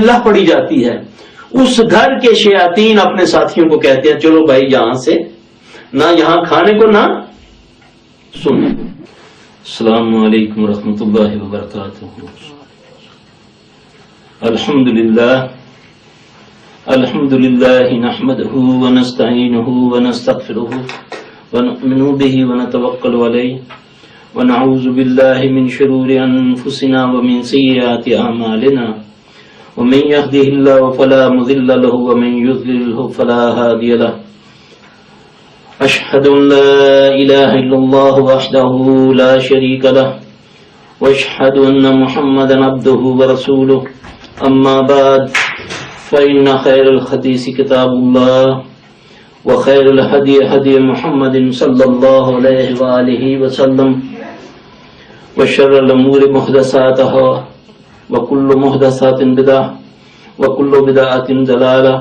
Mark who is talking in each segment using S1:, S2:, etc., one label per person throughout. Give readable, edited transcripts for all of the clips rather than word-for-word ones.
S1: محفلہ پڑی جاتی ہے، اس گھر کے شیاطین اپنے ساتھیوں کو کہتے ہیں چلو بھائی یہاں سے نہ یہاں کھانے کو نہ سننے کو۔ السلام علیکم ورحمۃ اللہ وبرکاتہ۔ الحمد للہ نحمده ونستعینه ونستغفره ونؤمن به ونتوکل علیہ ونعوذ باللہ من شرور انفسنا ومن سیئات اعمالنا ومن يهده الله فلا مضل له ومن يضلل فلا هادي له أشهد أن لا إله إلا الله وحده لا شريك له وأشهد أن محمدا عبده ورسوله أما بعد فإن خير الحديث كتاب الله وخير الهدي هدي محمد صلى الله عليه وآله وسلم وشر الأمور محدثاتها وكل محدثات بدعة وكل بدعة ضلالة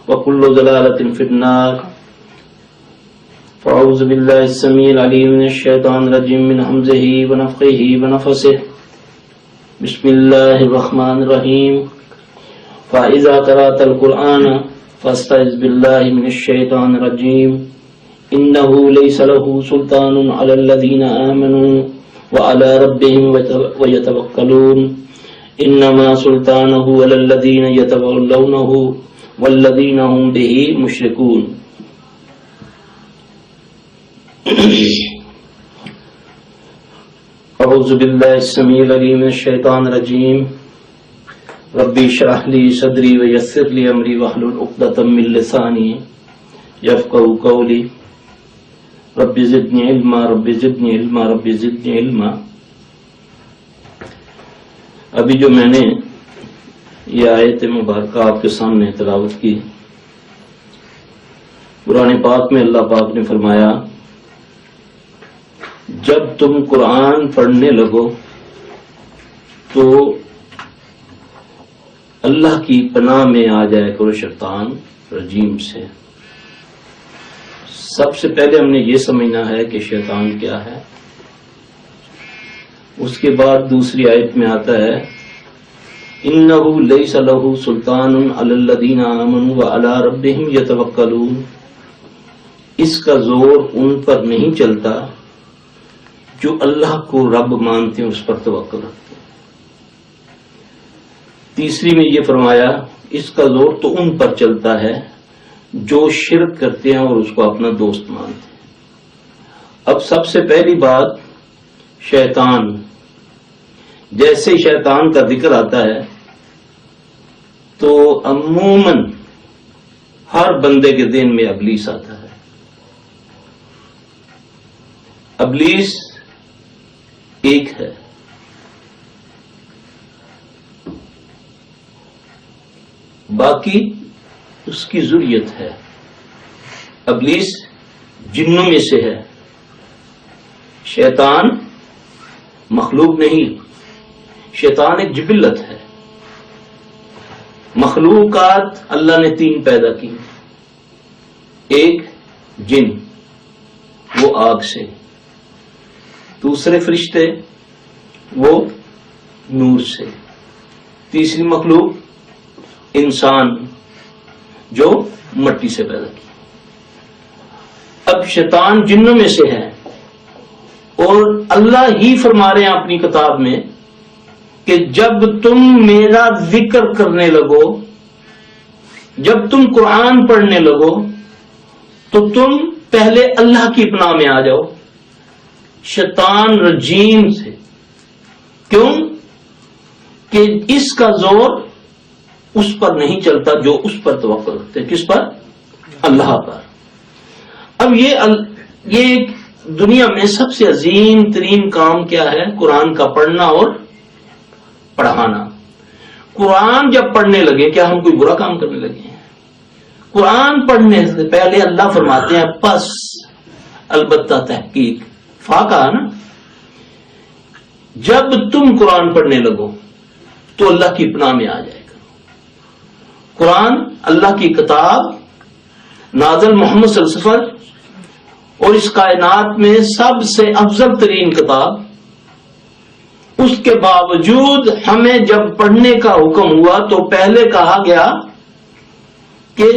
S1: وكل ضلالة في النار فأعوذ بالله السميع العليم من الشيطان الرجيم من همزه ونفخه ونفثه بسم الله الرحمن الرحيم فإذا قرأت القرآن فاستعذ بالله من الشيطان الرجيم إنه ليس له سلطان على الذين آمنوا وعلى ربهم ويتوكلون انما سلطانه على الذين يتولونه والذين هم به مشركون۔ اعوذ باللہ السمیع العلیم من الشیطان الرجیم ربی اشرح لی صدری ویسر لی امری واحلل عقدۃ من لسانی یفقهوا قولی رب زدنی علما رب زدنی علما رب زدنی علما۔ ابھی جو میں نے یہ آیت مبارکہ آپ کے سامنے تلاوت کی، قرآن پاک میں اللہ پاک نے فرمایا جب تم قرآن پڑھنے لگو تو اللہ کی پناہ میں آ جائے کرو شیطان رجیم سے۔ سب سے پہلے ہم نے یہ سمجھنا ہے کہ شیطان کیا ہے۔ اس کے بعد دوسری آیت میں آتا ہے انہ لیس لہ سلطان علی الذین آمنوا وعلی ربہم یتوکلون، اس کا زور ان پر نہیں چلتا جو اللہ کو رب مانتے ہیں، اس پر توکل رکھتے ہیں۔ تیسری میں یہ فرمایا اس کا زور تو ان پر چلتا ہے جو شرک کرتے ہیں اور اس کو اپنا دوست مانتے ہیں۔ اب سب سے پہلی بات شیطان، جیسے شیطان کا ذکر آتا ہے تو عموماً ہر بندے کے ذہن میں ابلیس آتا ہے۔ ابلیس ایک ہے، باقی اس کی ذریت ہے۔ ابلیس جنوں میں سے ہے، شیطان مخلوق نہیں، شیطان ایک جبلت ہے۔ مخلوقات اللہ نے تین پیدا کی، ایک جن وہ آگ سے، دوسرے فرشتے وہ نور سے، تیسری مخلوق انسان جو مٹی سے پیدا کی۔ اب شیطان جنوں میں سے ہے اور اللہ ہی فرما رہے ہیں اپنی کتاب میں کہ جب تم میرا ذکر کرنے لگو، جب تم قرآن پڑھنے لگو تو تم پہلے اللہ کی پناہ میں آ جاؤ شیطان رجیم سے۔ کیوں؟ کہ اس کا زور اس پر نہیں چلتا جو اس پر توکل رکھتے۔ کس پر؟ اللہ پر۔ اب یہ دنیا میں سب سے عظیم ترین کام کیا ہے؟ قرآن کا پڑھنا اور پڑھانا۔ قرآن جب پڑھنے لگے، کیا ہم کوئی برا کام کرنے لگے ہیں؟ قرآن پڑھنے سے پہلے اللہ فرماتے ہیں پس البتہ تحقیق، فاقہ نا، جب تم قرآن پڑھنے لگو تو اللہ کی پناہ میں آ جائے گا۔ قرآن اللہ کی کتاب نازل محمد صلی اللہ علیہ وسلم اور اس کائنات میں سب سے افضل ترین کتاب، اس کے باوجود ہمیں جب پڑھنے کا حکم ہوا تو پہلے کہا گیا کہ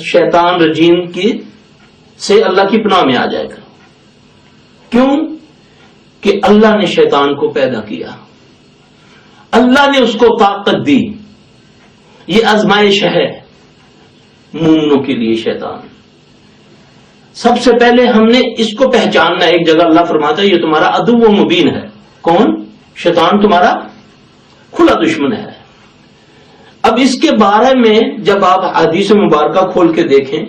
S1: شیطان رجیم سے اللہ کی پناہ میں آ جائے گا. کیوں؟ کہ اللہ نے شیطان کو پیدا کیا، اللہ نے اس کو طاقت دی. یہ آزمائش ہے مومنوں کے لیے. شیطان سب سے پہلے ہم نے اس کو پہچاننا. ایک جگہ اللہ فرماتا ہے یہ تمہارا عدو و مبین ہے. کون؟ شیطان تمہارا کھلا دشمن ہے. اب اس کے بارے میں جب آپ حدیث مبارکہ کھول کے دیکھیں،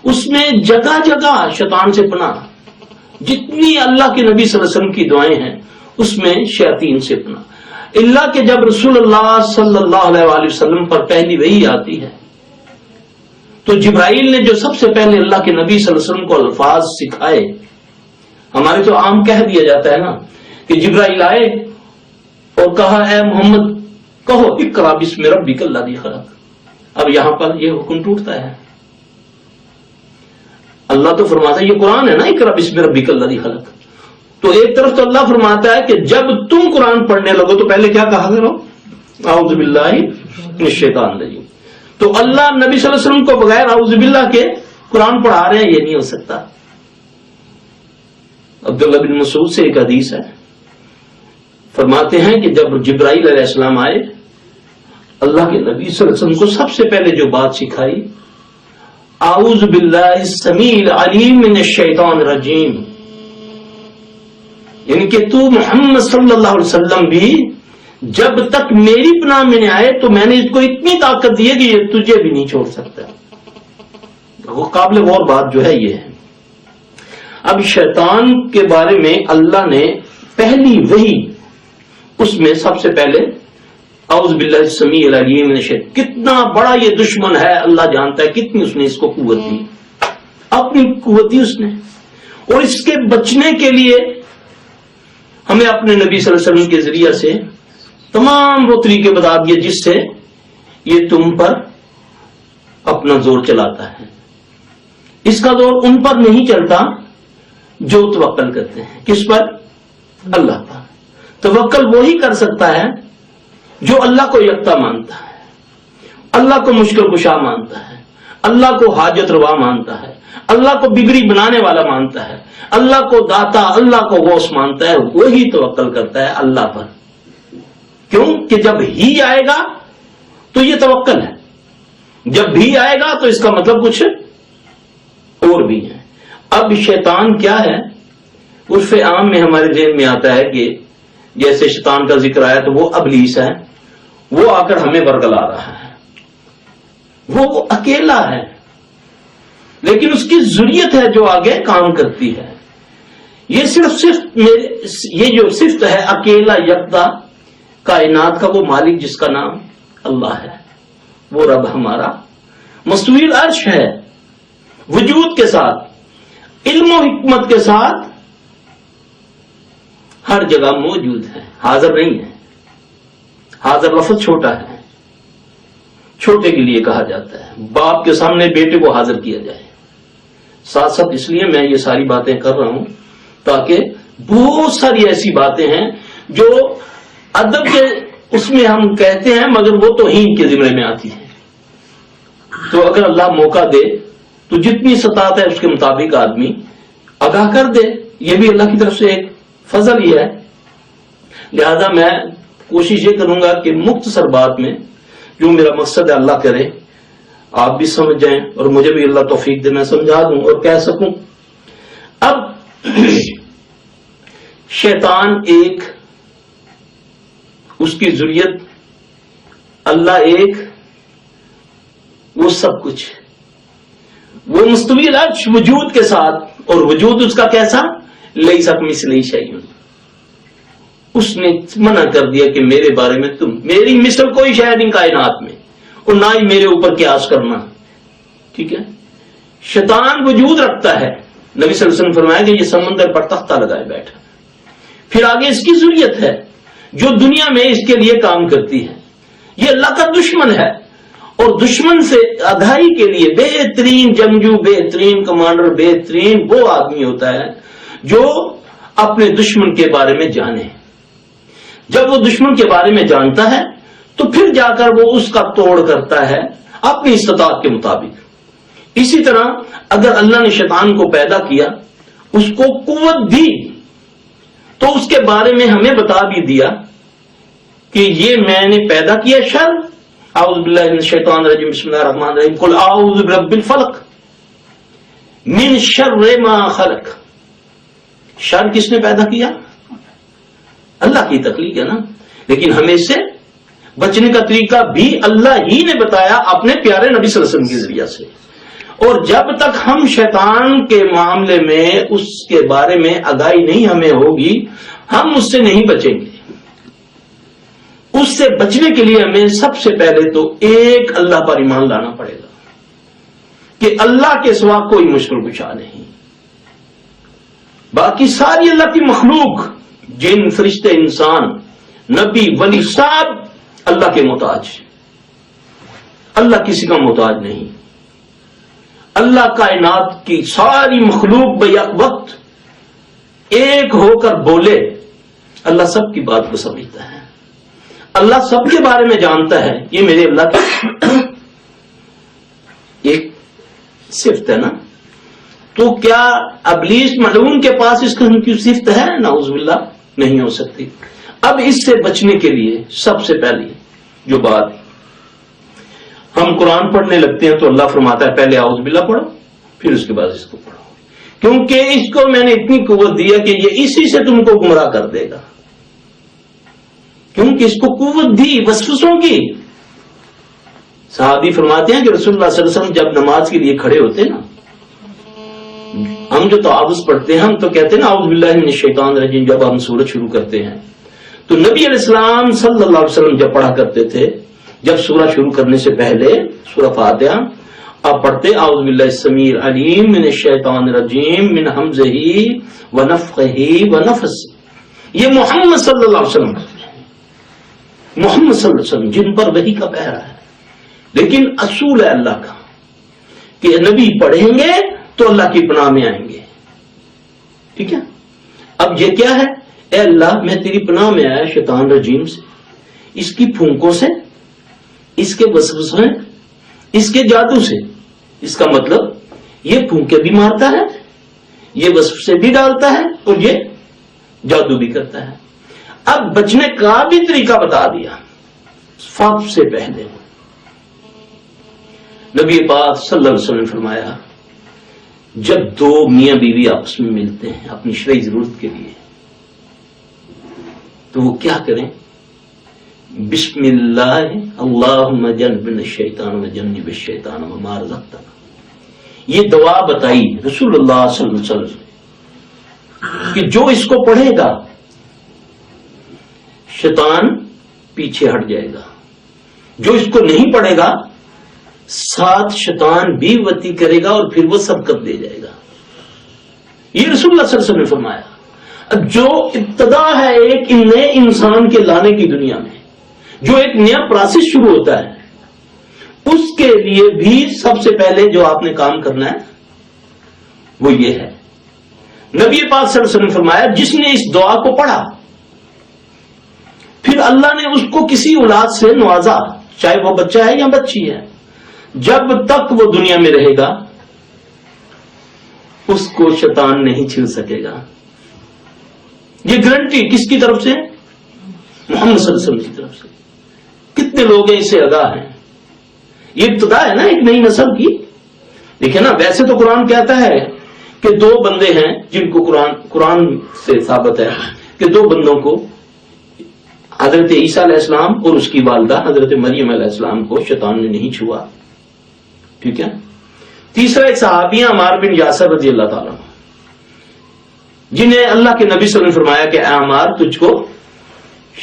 S1: اس میں جگہ جگہ شیطان سے پناہ. جتنی اللہ کے نبی صلی اللہ علیہ وسلم کی دعائیں ہیں اس میں شیاطین سے پناہ. اللہ کہ جب رسول اللہ صلی اللہ علیہ وآلہ وسلم پر پہلی وحی آتی ہے تو جبرائیل نے جو سب سے پہلے اللہ کے نبی صلی اللہ علیہ وسلم کو الفاظ سکھائے، ہمارے تو عام کہہ دیا جاتا ہے نا کہ جبرائیل آئے اور کہا اے محمد کہو اقرا بسم ربک الذی خلق. اب یہاں پر یہ حکم ٹوٹتا ہے. اللہ تو فرماتا ہے یہ قرآن ہے نا، اقرا بسم ربک الذی خلق. تو ایک طرف تو اللہ فرماتا ہے کہ جب تم قرآن پڑھنے لگو تو پہلے کیا کہا کرو؟ اعوذ باللہ من الشیطان الرجیم. تو اللہ نبی صلی اللہ علیہ وسلم کو بغیر اعوذ باللہ کے قرآن پڑھا رہے ہیں، یہ نہیں ہو سکتا. عبداللہ بن مسعود سے ایک حدیث ہے، فرماتے ہیں کہ جب جبرائیل علیہ السلام آئے، اللہ کے نبی صلی اللہ علیہ وسلم کو سب سے پہلے جو بات سکھائی اعوذ باللہ السمیع العلیم من الشیطان الرجیم، یعنی کہ تو محمد صلی اللہ علیہ وسلم بھی جب تک میری پناہ میں نہیں آئے تو میں نے اس کو اتنی طاقت دی ہے کہ یہ تجھے بھی نہیں چھوڑ سکتا. وہ قابل غور بات جو ہے یہ ہے. اب شیطان کے بارے میں اللہ نے پہلی وحی اس میں سب سے پہلے اعوذ باللہ السمیع العلیم من الشیطان. کتنا بڑا یہ دشمن ہے اللہ جانتا ہے، کتنی اس نے اس کو قوت دی، اپنی قوت دی اس نے. اور اس کے بچنے کے لیے ہمیں اپنے نبی صلی اللہ علیہ وسلم کے ذریعے سے تمام وہ طریقے بتا دیے جس سے یہ تم پر اپنا زور چلاتا ہے. اس کا زور ان پر نہیں چلتا جو توکل کرتے ہیں. کس پر؟ اللہ پر. توکل وہی کر سکتا ہے جو اللہ کو یکتا مانتا ہے، اللہ کو مشکل کشا مانتا ہے، اللہ کو حاجت روا مانتا ہے، اللہ کو بگڑی بنانے والا مانتا ہے، اللہ کو داتا، اللہ کو غوث مانتا ہے. وہی توکل کرتا ہے اللہ پر. کیوں کہ جب ہی آئے گا تو یہ توکل ہے، جب بھی آئے گا تو اس کا مطلب کچھ اور بھی ہے. اب شیطان کیا ہے؟ عرف عام میں ہمارے ذہن میں آتا ہے کہ جیسے شیطان کا ذکر آیا تو وہ ابلیس ہے، وہ آ کر ہمیں ورگلا رہا ہے، وہ اکیلا ہے، لیکن اس کی ذریت ہے جو آگے کام کرتی ہے. یہ صرف یہ جو صفت ہے اکیلا یکتا کائنات کا، وہ مالک جس کا نام اللہ ہے، وہ رب ہمارا مستوی العرش ہے، وجود کے ساتھ، علم و حکمت کے ساتھ ہر جگہ موجود ہے، حاضر نہیں ہے. حاضر لفظ چھوٹا ہے، چھوٹے کے لیے کہا جاتا ہے. باپ کے سامنے بیٹے کو حاضر کیا جائے. ساتھ ساتھ اس لیے میں یہ ساری باتیں کر رہا ہوں تاکہ بہت ساری ایسی باتیں ہیں جو ادب کے اس میں ہم کہتے ہیں مگر وہ توہین کے ذمرے میں آتی ہے. تو اگر اللہ موقع دے تو جتنی استطاعت ہے اس کے مطابق آدمی آگاہ کر دے. یہ بھی اللہ کی طرف سے ایک فضل ہی ہے. لہذا میں کوشش یہ کروں گا کہ مختصر بات میں جو میرا مقصد ہے اللہ کرے آپ بھی سمجھ جائیں اور مجھے بھی اللہ توفیق دے میں سمجھا دوں اور کہہ سکوں. اب شیطان ایک، اس کی ذریت اللہ ایک، وہ سب کچھ، وہ مستوی العرش وجود کے ساتھ، اور وجود اس کا کیسا؟ لیس کمثلہ شیء. اس نے منع کر دیا کہ میرے بارے میں تم میری مثل کوئی شے نہیں کائنات میں، اور نہ ہی میرے اوپر قیاس کرنا. ٹھیک ہے. شیطان وجود رکھتا ہے. نبی صلی اللہ علیہ وسلم فرمایا کہ یہ سمندر پر تختہ لگائے بیٹھا. پھر آگے اس کی ضروریت ہے جو دنیا میں اس کے لیے کام کرتی ہے. یہ اللہ کا دشمن ہے، اور دشمن سے آگاہی کے لیے بہترین جنگجو، بہترین کمانڈر، بہترین وہ آدمی ہوتا ہے جو اپنے دشمن کے بارے میں جانے. جب وہ دشمن کے بارے میں جانتا ہے تو پھر جا کر وہ اس کا توڑ کرتا ہے اپنی استطاعت کے مطابق۔ اسی طرح اگر اللہ نے شیطان کو پیدا کیا، اس کو قوت دی، تو اس کے بارے میں ہمیں بتا بھی دیا کہ یہ میں نے پیدا کیا شر۔ اعوذ باللہ من الشیطان الرجیم، بسم اللہ الرحمن الرحیم، قل اعوذ برب الفلق من شر ما خلق۔ شر کس نے پیدا کیا؟ اللہ کی تخلیق ہے نا، لیکن ہمیں سے بچنے کا طریقہ بھی اللہ ہی نے بتایا اپنے پیارے نبی صلی اللہ علیہ وسلم کے ذریعہ سے۔ اور جب تک ہم شیطان کے معاملے میں اس کے بارے میں آگاہی نہیں ہمیں ہوگی، ہم اس سے نہیں بچیں گے۔ اس سے بچنے کے لیے ہمیں سب سے پہلے تو ایک اللہ پر ایمان لانا پڑے گا کہ اللہ کے سوا کوئی مشکل کشا نہیں۔ باقی ساری اللہ کی مخلوق، جن، فرشتے، انسان، نبی، ولی، سب اللہ کے محتاج۔ اللہ کسی کا محتاج نہیں۔ اللہ کائنات کی ساری مخلوق بیک وقت ایک ہو کر بولے، اللہ سب کی بات کو سمجھتا ہے، اللہ سب کے بارے میں جانتا ہے۔ یہ میرے اللہ کی ایک صفت ہے نا۔ تو کیا ابلیس ملعون کے پاس اس قسم کی صفت ہے؟ نعوذ باللہ، نہیں ہو سکتی۔ اب اس سے بچنے کے لیے سب سے پہلی جو بات، ہم قرآن پڑھنے لگتے ہیں تو اللہ فرماتا ہے پہلے اعوذ باللہ پڑھو، پھر اس کے بعد اس کو پڑھو، کیونکہ اس کو میں نے اتنی قوت دی ہے کہ یہ اسی سے تم کو گمراہ کر دے گا، کیونکہ اس کو قوت دی وسوسوں کی۔ صحابی فرماتے ہیں کہ رسول اللہ صلی اللہ علیہ وسلم جب نماز کے لیے کھڑے ہوتے نا، ہم جو تعاوذ پڑھتے ہیں ہم تو کہتے ہیں نا اعوذ باللہ من الشیطان الرجیم، جب ہم سورت شروع کرتے ہیں تو نبی علیہ السلام صلی اللہ علیہ وسلم جب پڑھا کرتے تھے، جب سورہ شروع کرنے سے پہلے سورہ فاتحہ آپ پڑھتے اعوذ باللہ السمیع العلیم من الشیطان الرجیم من حمزہ ونفخہ ونفثہ۔ یہ محمد صلی اللہ علیہ وسلم، محمد صلی اللہ علیہ وسلم جن پر وحی کا پہرا ہے، لیکن اصول ہے اللہ کا کہ نبی پڑھیں گے تو اللہ کی پناہ میں آئیں گے، ٹھیک ہے۔ اب یہ کیا ہے؟ اے اللہ میں تیری پناہ میں آیا شیطان رجیم سے، اس کی پھونکوں سے، اس کے وسوسوں، اس کے جادو سے۔ اس کا مطلب یہ پھونکے بھی مارتا ہے، یہ وسوسے بھی ڈالتا ہے، اور یہ جادو بھی کرتا ہے۔ اب بچنے کا بھی طریقہ بتا دیا۔ سب سے پہلے نبی پاک صلی اللہ علیہ وسلم نے فرمایا جب دو میاں بیوی آپس میں ملتے ہیں اپنی شرعی ضرورت کے لیے تو وہ کیا کریں؟ بسم اللہ اللہم جنبنا الشیطان وجنب الشیطان وما رزقتنا۔ یہ دعا بتائی رسول اللہ صلی اللہ علیہ وسلم کہ جو اس کو پڑھے گا شیطان پیچھے ہٹ جائے گا، جو اس کو نہیں پڑھے گا ساتھ شیطان بھی وتی کرے گا اور پھر وہ سبقت دے جائے گا۔ یہ رسول اللہ صلی اللہ علیہ وسلم نے فرمایا۔ اب جو ابتدا ہے ایک نئے انسان کے لانے کی دنیا میں، جو ایک نیا پروسیس شروع ہوتا ہے، اس کے لیے بھی سب سے پہلے جو آپ نے کام کرنا ہے وہ یہ ہے۔ نبی پاک صلی اللہ علیہ وسلم نے فرمایا جس نے اس دعا کو پڑھا پھر اللہ نے اس کو کسی اولاد سے نوازا، چاہے وہ بچہ ہے یا بچی ہے، جب تک وہ دنیا میں رہے گا اس کو شیطان نہیں چھل سکے گا۔ یہ گارنٹی کس کی طرف سے؟ محمد صلی اللہ علیہ وسلم کی طرف سے۔ کتنے لوگ ہیں اس سے آگاہ ہیں؟ یہ ابتدا ہے نا ایک نئی نسل کی۔ دیکھیں نا، ویسے تو قرآن کہتا ہے کہ دو بندے ہیں جن کو قرآن سے ثابت ہے کہ دو بندوں کو، حضرت عیسیٰ علیہ السلام اور اس کی والدہ حضرت مریم علیہ السلام کو شیطان نے نہیں چھوا، ٹھیک ہے۔ تیسرا ایک صحابی عمار بن یاسر رضی اللہ تعالیٰ جنہیں اللہ کے نبی صلی اللہ علیہ وسلم نے فرمایا کہ اے عمار تجھ کو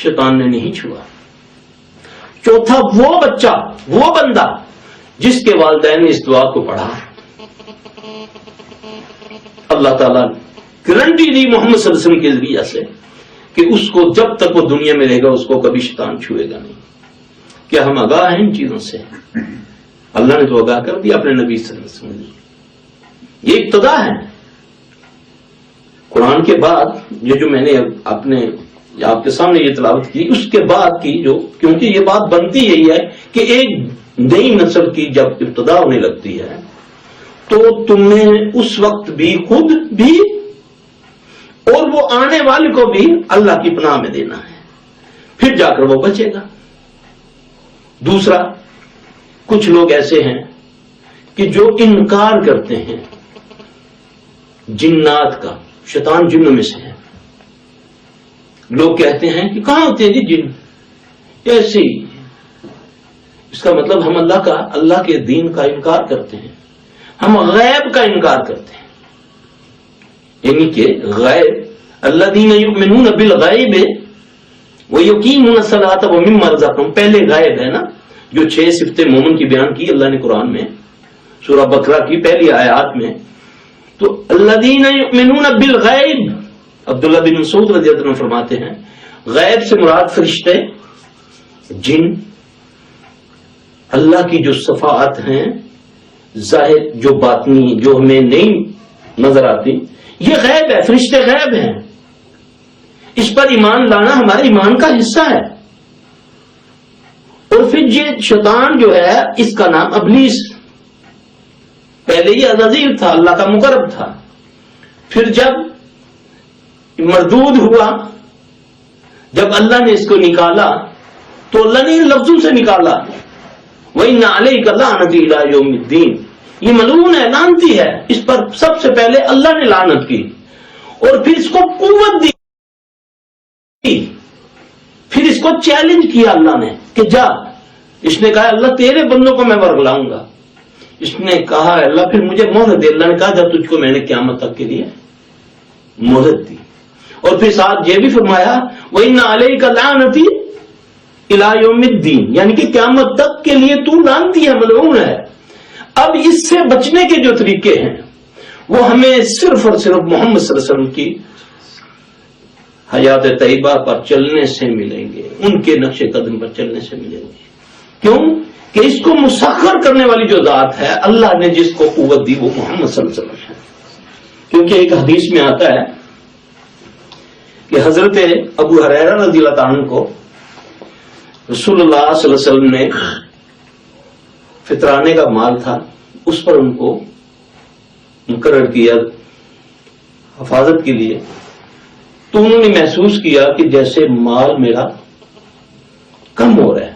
S1: شیطان نے نہیں چھوا۔ چوتھا وہ بچہ، وہ بندہ جس کے والدین نے اس دعا کو پڑھا، اللہ تعالیٰ گارنٹی دی محمد صلی اللہ علیہ وسلم کے ذریعہ سے کہ اس کو جب تک وہ دنیا میں رہے گا اس کو کبھی شیطان چھوئے گا نہیں۔ کیا ہم آگاہ ہیں ان چیزوں سے؟ اللہ نے تو آگاہ کر دیا اپنے نبی صلی اللہ علیہ وسلم۔ یہ ابتدا ہے۔ قرآن کے بعد یہ جو میں نے اپنے آپ کے سامنے یہ تلاوت کی، اس کے بعد کی جو، کیونکہ یہ بات بنتی یہی ہے کہ ایک نئی نسل کی جب ابتدا ہونے لگتی ہے تو تمہیں اس وقت بھی خود بھی اور وہ آنے والے کو بھی اللہ کی پناہ میں دینا ہے، پھر جا کر وہ بچے گا۔ دوسرا، کچھ لوگ ایسے ہیں کہ جو انکار کرتے ہیں جنات کا، شیطان جنوں میں سے ہے۔ لوگ کہتے ہیں کہ کہاں ہوتے ہیں جی جن، ایسے ہی۔ اس کا مطلب ہم اللہ کے دین کا انکار کرتے ہیں، ہم غیب کا انکار کرتے ہیں، یعنی کہ غیب، الذین یؤمنون بالغیب ویقیمون الصلاۃ ومما رزقناہم، پہلے غیب ہے نا، جو 6 صفتیں مومن کی بیان کی اللہ نے قرآن میں سورہ بقرہ کی پہلی آیات میں۔ تو الذین یؤمنون بالغیب، عبداللہ بن مسعود رضی اللہ عنہ فرماتے ہیں غیب سے مراد فرشتے، جن، اللہ کی جو صفات ہیں ظاہر، جو باطنی، جو ہمیں نہیں نظر آتی، یہ غیب ہے، فرشتے غیب ہیں، اس پر ایمان لانا ہمارے ایمان کا حصہ ہے۔ اور پھر یہ شیطان جو ہے، اس کا نام ابلیس، پہلے یہ عزازیل تھا، اللہ کا مقرب تھا، پھر جب مردود ہوا، جب اللہ نے اس کو نکالا تو اللہ نے ان لفظوں سے نکالا، وَإِنَّ عَلَيْكَ لَعْنَتِي إِلَىٰ يَوْمِ الدِّينِ، یہ ملعون ہے، لعنتی ہے، اس پر سب سے پہلے اللہ نے لعنت کی اور پھر اس کو قوت دی، پھر اس کو چیلنج کیا اللہ نے کہ جا۔ اس نے کہا اللہ تیرے بندوں کو میں ورگلاؤں گا، اس نے کہا اللہ پھر مجھے مہلت دے، اللہ نے کہا جب تجھ کو میں نے قیامت تک کے لیے مہلت دی، اور پھر ساتھ یہ بھی فرمایا وَإِنَّ عَلَيْكَ لَعْنَتِي إِلَىٰ يَوْمِ الدِّينِ، یعنی کہ قیامت تک کے لیے تو لعنتی ہے، ملعون ہے۔ اب اس سے بچنے کے جو طریقے ہیں وہ ہمیں صرف اور صرف محمد صلی اللہ علیہ وسلم کی حیات طیبہ پر چلنے سے ملیں گے، ان کے نقش قدم پر چلنے سے ملیں گے۔ کیوں کہ اس کو مسخر کرنے والی جو ذات ہے، اللہ نے جس کو قوت دی وہ محمد صلی اللہ علیہ وسلم ہے۔ کیونکہ ایک حدیث میں آتا ہے کہ حضرت ابو ہریرہ رضی اللہ عنہ کو رسول اللہ صلی اللہ علیہ وسلم نے فطرانے کا مال تھا، اس پر ان کو مقرر کیا حفاظت کے لیے، تو انہوں نے محسوس کیا کہ جیسے مال میرا کم ہو رہا ہے،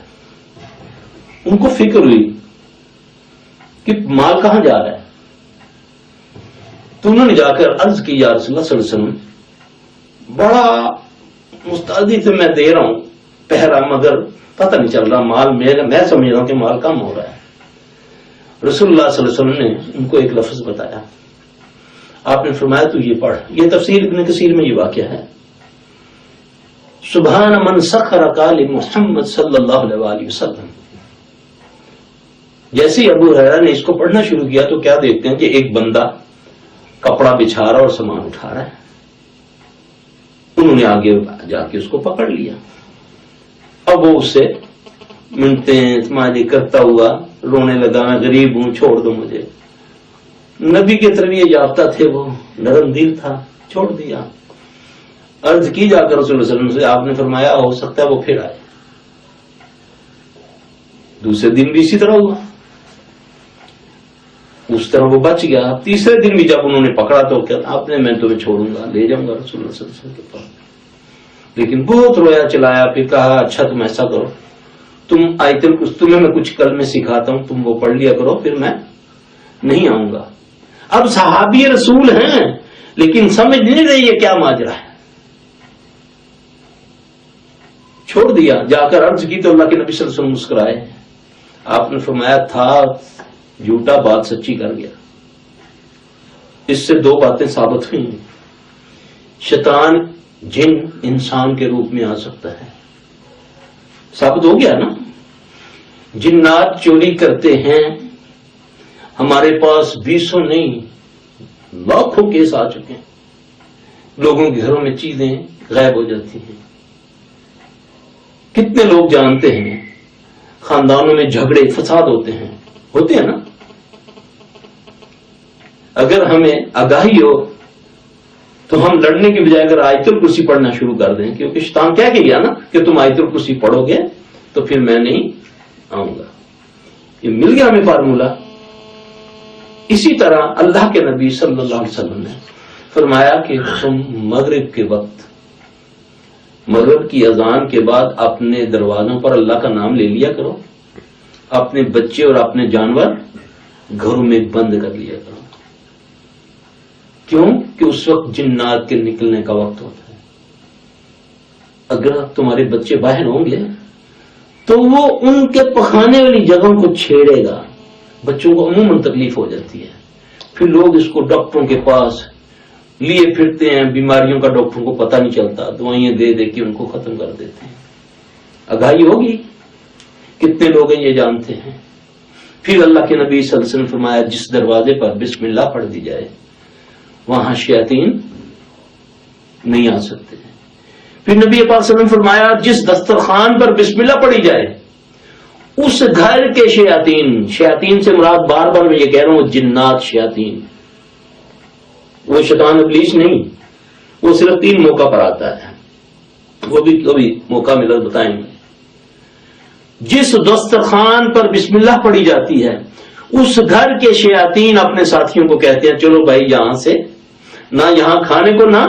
S1: ان کو فکر ہوئی کہ مال کہاں جا رہا ہے، تو انہوں نے جا کر عرض کی یا رسول اللہ صلی اللہ علیہ وسلم، بڑا مستعدی سے میں دے رہا ہوں پہرا، مگر پتہ نہیں چل رہا مال میرا، میں سمجھ رہا ہوں کہ مال کم ہو رہا ہے۔ رسول اللہ صلی اللہ علیہ وسلم نے ان کو ایک لفظ بتایا، آپ نے فرمایا تو یہ پڑھ، یہ تفسیر ابن کثیر میں یہ واقعہ ہے، سبحان من سخر قال محمد صلی اللہ علیہ وآلہ وسلم۔ جیسے ہی ابو ہریرہ نے اس کو پڑھنا شروع کیا تو کیا دیکھتے ہیں کہ ایک بندہ کپڑا بچھا رہا اور سامان اٹھا رہا ہے، انہوں نے آگے جا کے اس کو پکڑ لیا، اب وہ اس سے منتیں سماجی کرتا ہوا رونے لگا، میں غریب ہوں چھوڑ دو مجھے۔ نبی کے تربیت یافتہ تھے، وہ نرم دل تھا، چھوڑ دیا۔ عرض کی جا کر رسول اللہ صلی اللہ علیہ وسلم سے، آپ نے فرمایا ہو سکتا ہے وہ پھر آئے۔ دوسرے دن بھی اسی طرح ہوا، اس طرح وہ بچ گیا۔ تیسرے دن بھی جب انہوں نے پکڑا تو کیا آپ نے، میں تمہیں چھوڑوں گا، لے جاؤں گا رسول اللہ صلی اللہ علیہ وسلم کے پاس، لیکن بہت رویا چلایا، پھر کہا اچھا تم ایسا کرو، تم آیتیں تمہیں میں کچھ کل میں سکھاتا ہوں، تم وہ پڑھ لیا کرو، پھر میں نہیں آؤں گا۔ اب صحابی رسول ہیں لیکن سمجھ نہیں رہی ہے کیا ماجرا ہے، چھوڑ دیا۔ جا کر عرض کی تو اللہ کے نبی صلی اللہ علیہ وسلم مسکرائے، آپ نے فرمایا تھا جھوٹا، بات سچی کر گیا۔ اس سے دو باتیں ثابت ہوئی، شیطان جن انسان کے روپ میں آ سکتا ہے، ثابت ہو گیا نا۔ جنات چوری کرتے ہیں، ہمارے پاس 200 نہیں لاکھوں کیس آ چکے ہیں، لوگوں کے گھروں میں چیزیں غائب ہو جاتی ہیں۔ کتنے لوگ جانتے ہیں خاندانوں میں جھگڑے فساد ہوتے ہیں نا۔ اگر ہمیں آگاہی ہو تو ہم لڑنے کی بجائے اگر آیت الکرسی پڑھنا شروع کر دیں، کیونکہ شیطان کہہ کے گیا نا کہ تم آیت الکرسی پڑھو گے تو پھر میں نہیں آؤں گا. یہ مل گیا ہمیں فارمولہ. اسی طرح اللہ کے نبی صلی اللہ علیہ وسلم نے فرمایا کہ تم مغرب کے وقت، مغرب کی اذان کے بعد اپنے دروازوں پر اللہ کا نام لے لیا کرو، اپنے بچے اور اپنے جانور گھروں میں بند کر لیا کرو. کیوں کہ اس وقت جنات کے نکلنے کا وقت ہوتا ہے. اگر تمہارے بچے باہر ہوں گے تو وہ ان کے پخانے والی جگہوں کو چھیڑے گا. بچوں کو عموماً تکلیف ہو جاتی ہے، پھر لوگ اس کو ڈاکٹروں کے پاس لیے پھرتے ہیں. بیماریوں کا ڈاکٹروں کو پتہ نہیں چلتا، دوائیں دے دے کے ان کو ختم کر دیتے ہیں. آگاہی ہوگی کتنے لوگ ہیں یہ جانتے ہیں. پھر اللہ کے نبی صلی اللہ علیہ وسلم فرمایا جس دروازے پر بسم اللہ پڑھ دی جائے وہاں شیاطین نہیں آ سکتے. پھر نبی پاک صلی اللہ علیہ وسلم فرمایا جس دسترخوان پر بسم اللہ پڑھی جائے اس گھر کے شیاطین، شیاطین سے مراد بار بار میں یہ کہہ رہا ہوں جنات شیاطین، وہ شیطان ابلیس نہیں، وہ صرف 3 موقع پر آتا ہے، وہ بھی کبھی موقع ملا بتائیں گے. جس دسترخوان پر بسم اللہ پڑھی جاتی ہے اس گھر کے شیاطین اپنے ساتھیوں کو کہتے ہیں چلو بھائی یہاں سے نہ یہاں کھانے کو نہ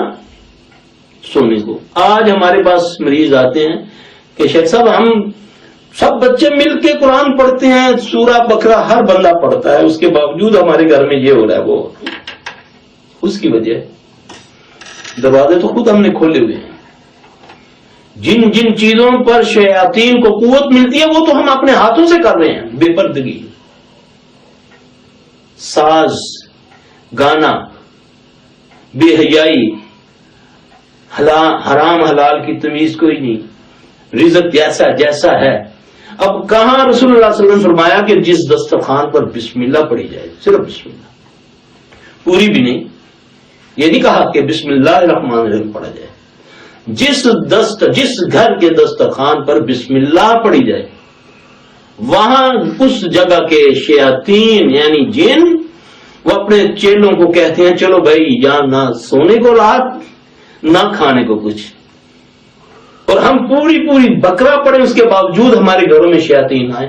S1: سونے کو. آج ہمارے پاس مریض آتے ہیں کہ شیخ صاحب ہم سب بچے مل کے قرآن پڑھتے ہیں، سورہ بقرہ ہر بندہ پڑھتا ہے، اس کے باوجود ہمارے گھر میں یہ ہو رہا ہے وہ. اس کی وجہ دروازے تو خود ہم نے کھولے ہوئے ہیں. جن جن چیزوں پر شیاطین کو قوت ملتی ہے وہ تو ہم اپنے ہاتھوں سے کر رہے ہیں. بے پردگی، ساز، گانا، بے حیائی، حرام حلال کی تمیز کوئی نہیں، رزق جیسا جیسا ہے. اب کہاں رسول اللہ صلی اللہ علیہ وسلم فرمایا کہ جس دسترخوان پر بسم اللہ پڑھی جائے، صرف بسم اللہ، پوری بھی نہیں. یہ نہیں کہا کہ بسم اللہ الرحمن الرحیم پڑھا جائے. جس گھر کے دسترخوان پر بسم اللہ پڑھی جائے وہاں اس جگہ کے شیاطین یعنی جن وہ اپنے چیلوں کو کہتے ہیں چلو بھائی یہاں نہ سونے کو رات نہ کھانے کو کچھ. اور ہم پوری بقرہ پڑھیں اس کے باوجود ہمارے گھروں میں شیاطین آئے.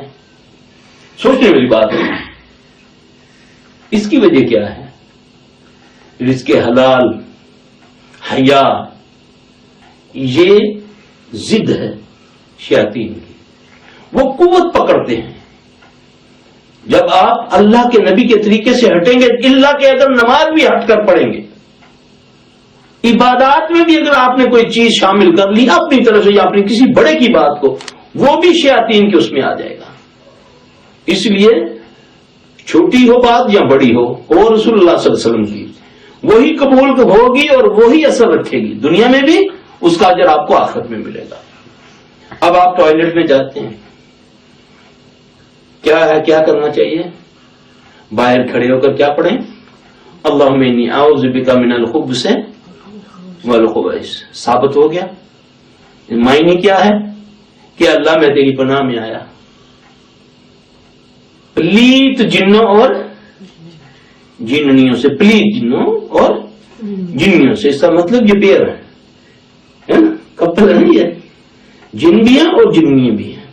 S1: سوچنے والی بات ہے. اس کی وجہ کیا ہے؟ رزق حلال، حیا، یہ ضد ہے شیاطین کی. وہ قوت پکڑتے ہیں. جب آپ اللہ کے نبی کے طریقے سے ہٹیں گے، اللہ کے اگر نماز بھی ہٹ کر پڑھیں گے، عبادات میں بھی اگر آپ نے کوئی چیز شامل کر لی اپنی طرف سے یا اپنی کسی بڑے کی بات کو، وہ بھی شیاطین کے اس میں آ جائے گا. اس لیے چھوٹی ہو بات یا بڑی ہو، اور رسول اللہ صلی اللہ علیہ وسلم کی وہی قبول ہوگی اور وہی اثر رکھے گی، دنیا میں بھی اس کا اجر آپ کو آخرت میں ملے گا. اب آپ ٹوائلٹ میں جاتے ہیں، کیا ہے، کیا کرنا چاہیے؟ باہر کھڑے ہو کر کیا پڑھیں؟ اللہم انی اعوذ بک من الخبث والخبائث. ثابت ہو گیا. معنی کیا ہے کہ اللہ میں تیری پناہ میں آیا پلیت جنوں اور جننیوں سے. پلیت جنوں اور جننیوں سے، اس کا مطلب یہ پیر ہے نا، کپل نہیں ہے، جن بھی ہیں اور جننی بھی ہیں.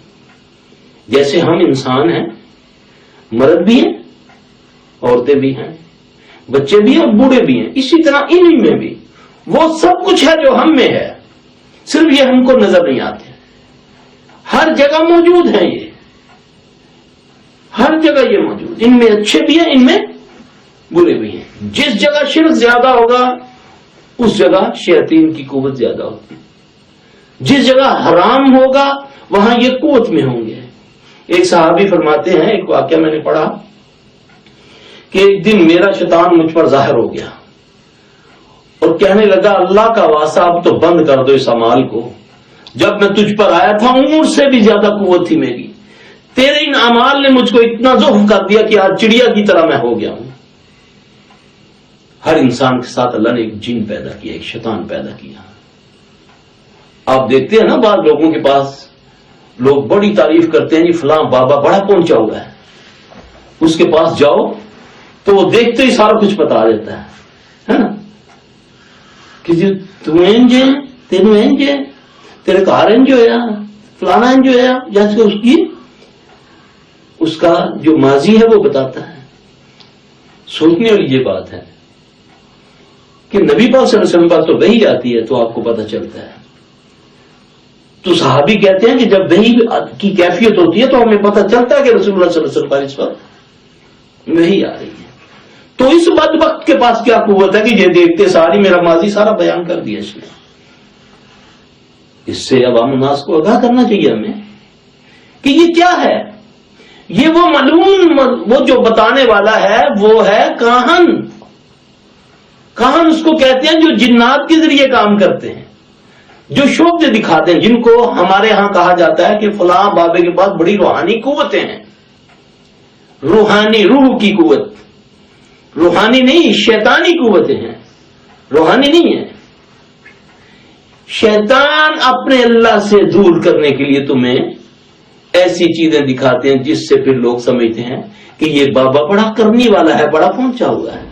S1: جیسے ہم انسان ہیں، مرد بھی ہیں، عورتیں بھی ہیں، بچے بھی ہیں اور بوڑھے بھی ہیں، اسی طرح انہی میں بھی وہ سب کچھ ہے جو ہم میں ہے، صرف یہ ہم کو نظر نہیں آتے. ہر جگہ موجود ہیں، یہ ہر جگہ یہ موجود. ان میں اچھے بھی ہیں، ان میں برے بھی ہیں. جس جگہ شرک زیادہ ہوگا اس جگہ شیاطین کی قوت زیادہ ہوتی ہے. جس جگہ حرام ہوگا وہاں یہ قوت میں ہوں گے. ایک صحابی فرماتے ہیں، ایک واقعہ میں نے پڑھا کہ ایک دن میرا شیطان مجھ پر ظاہر ہو گیا اور کہنے لگا اللہ کا واسطہ اب تو بند کر دو اس اعمال کو. جب میں تجھ پر آیا تھا اونٹ سے بھی زیادہ قوت تھی میری، تیرے ان اعمال نے مجھ کو اتنا ضعف کر دیا کہ آج چڑیا کی طرح میں ہو گیا ہوں. ہر انسان کے ساتھ اللہ نے ایک جن پیدا کیا، ایک شیطان پیدا کیا. آپ دیکھتے ہیں نا بعض لوگوں کے پاس لوگ بڑی تعریف کرتے ہیں، جی فلاں بابا بڑا پہنچا ہوا ہے، اس کے پاس جاؤ تو وہ دیکھتے ہی سارا کچھ بتا دیتا ہے نا. کسی تم انج ہے، تینوں انج ہے، تیرے گھر انج ہویا، فلانا انج ہویا، جیسے اس کا جو ماضی ہے وہ بتاتا ہے. سوچنے والی یہ بات ہے کہ نبی پاک صلی اللہ علیہ وسلم پر تو وحی آتی ہے تو آپ کو پتہ چلتا ہے. تو صحابی کہتے ہیں کہ جب وحی کی کیفیت ہوتی ہے تو ہمیں پتہ چلتا ہے کہ رسول اللہ صلی اللہ علیہ وسلم پر اس وقت وحی آ رہی ہے. تو اس بدبخت کے پاس کیا قوت ہے کہ یہ دیکھتے ساری میرا ماضی سارا بیان کر دیا اس نے. اس سے عوام الناس کو آگاہ کرنا چاہیے ہمیں کہ یہ کیا ہے. یہ وہ ملعون، وہ جو بتانے والا ہے وہ ہے کاہن. کاہن اس کو کہتے ہیں جو جنات کے ذریعے کام کرتے ہیں، جو شعبے دکھاتے ہیں، جن کو ہمارے ہاں کہا جاتا ہے کہ فلاں بابے کے پاس بڑی روحانی قوتیں ہیں. روحانی، روح کی قوت، روحانی نہیں شیطانی قوتیں ہیں، روحانی نہیں ہے. شیطان اپنے اللہ سے دور کرنے کے لیے تمہیں ایسی چیزیں دکھاتے ہیں جس سے پھر لوگ سمجھتے ہیں کہ یہ بابا بڑا کرنے والا ہے، بڑا پہنچا ہوا ہے.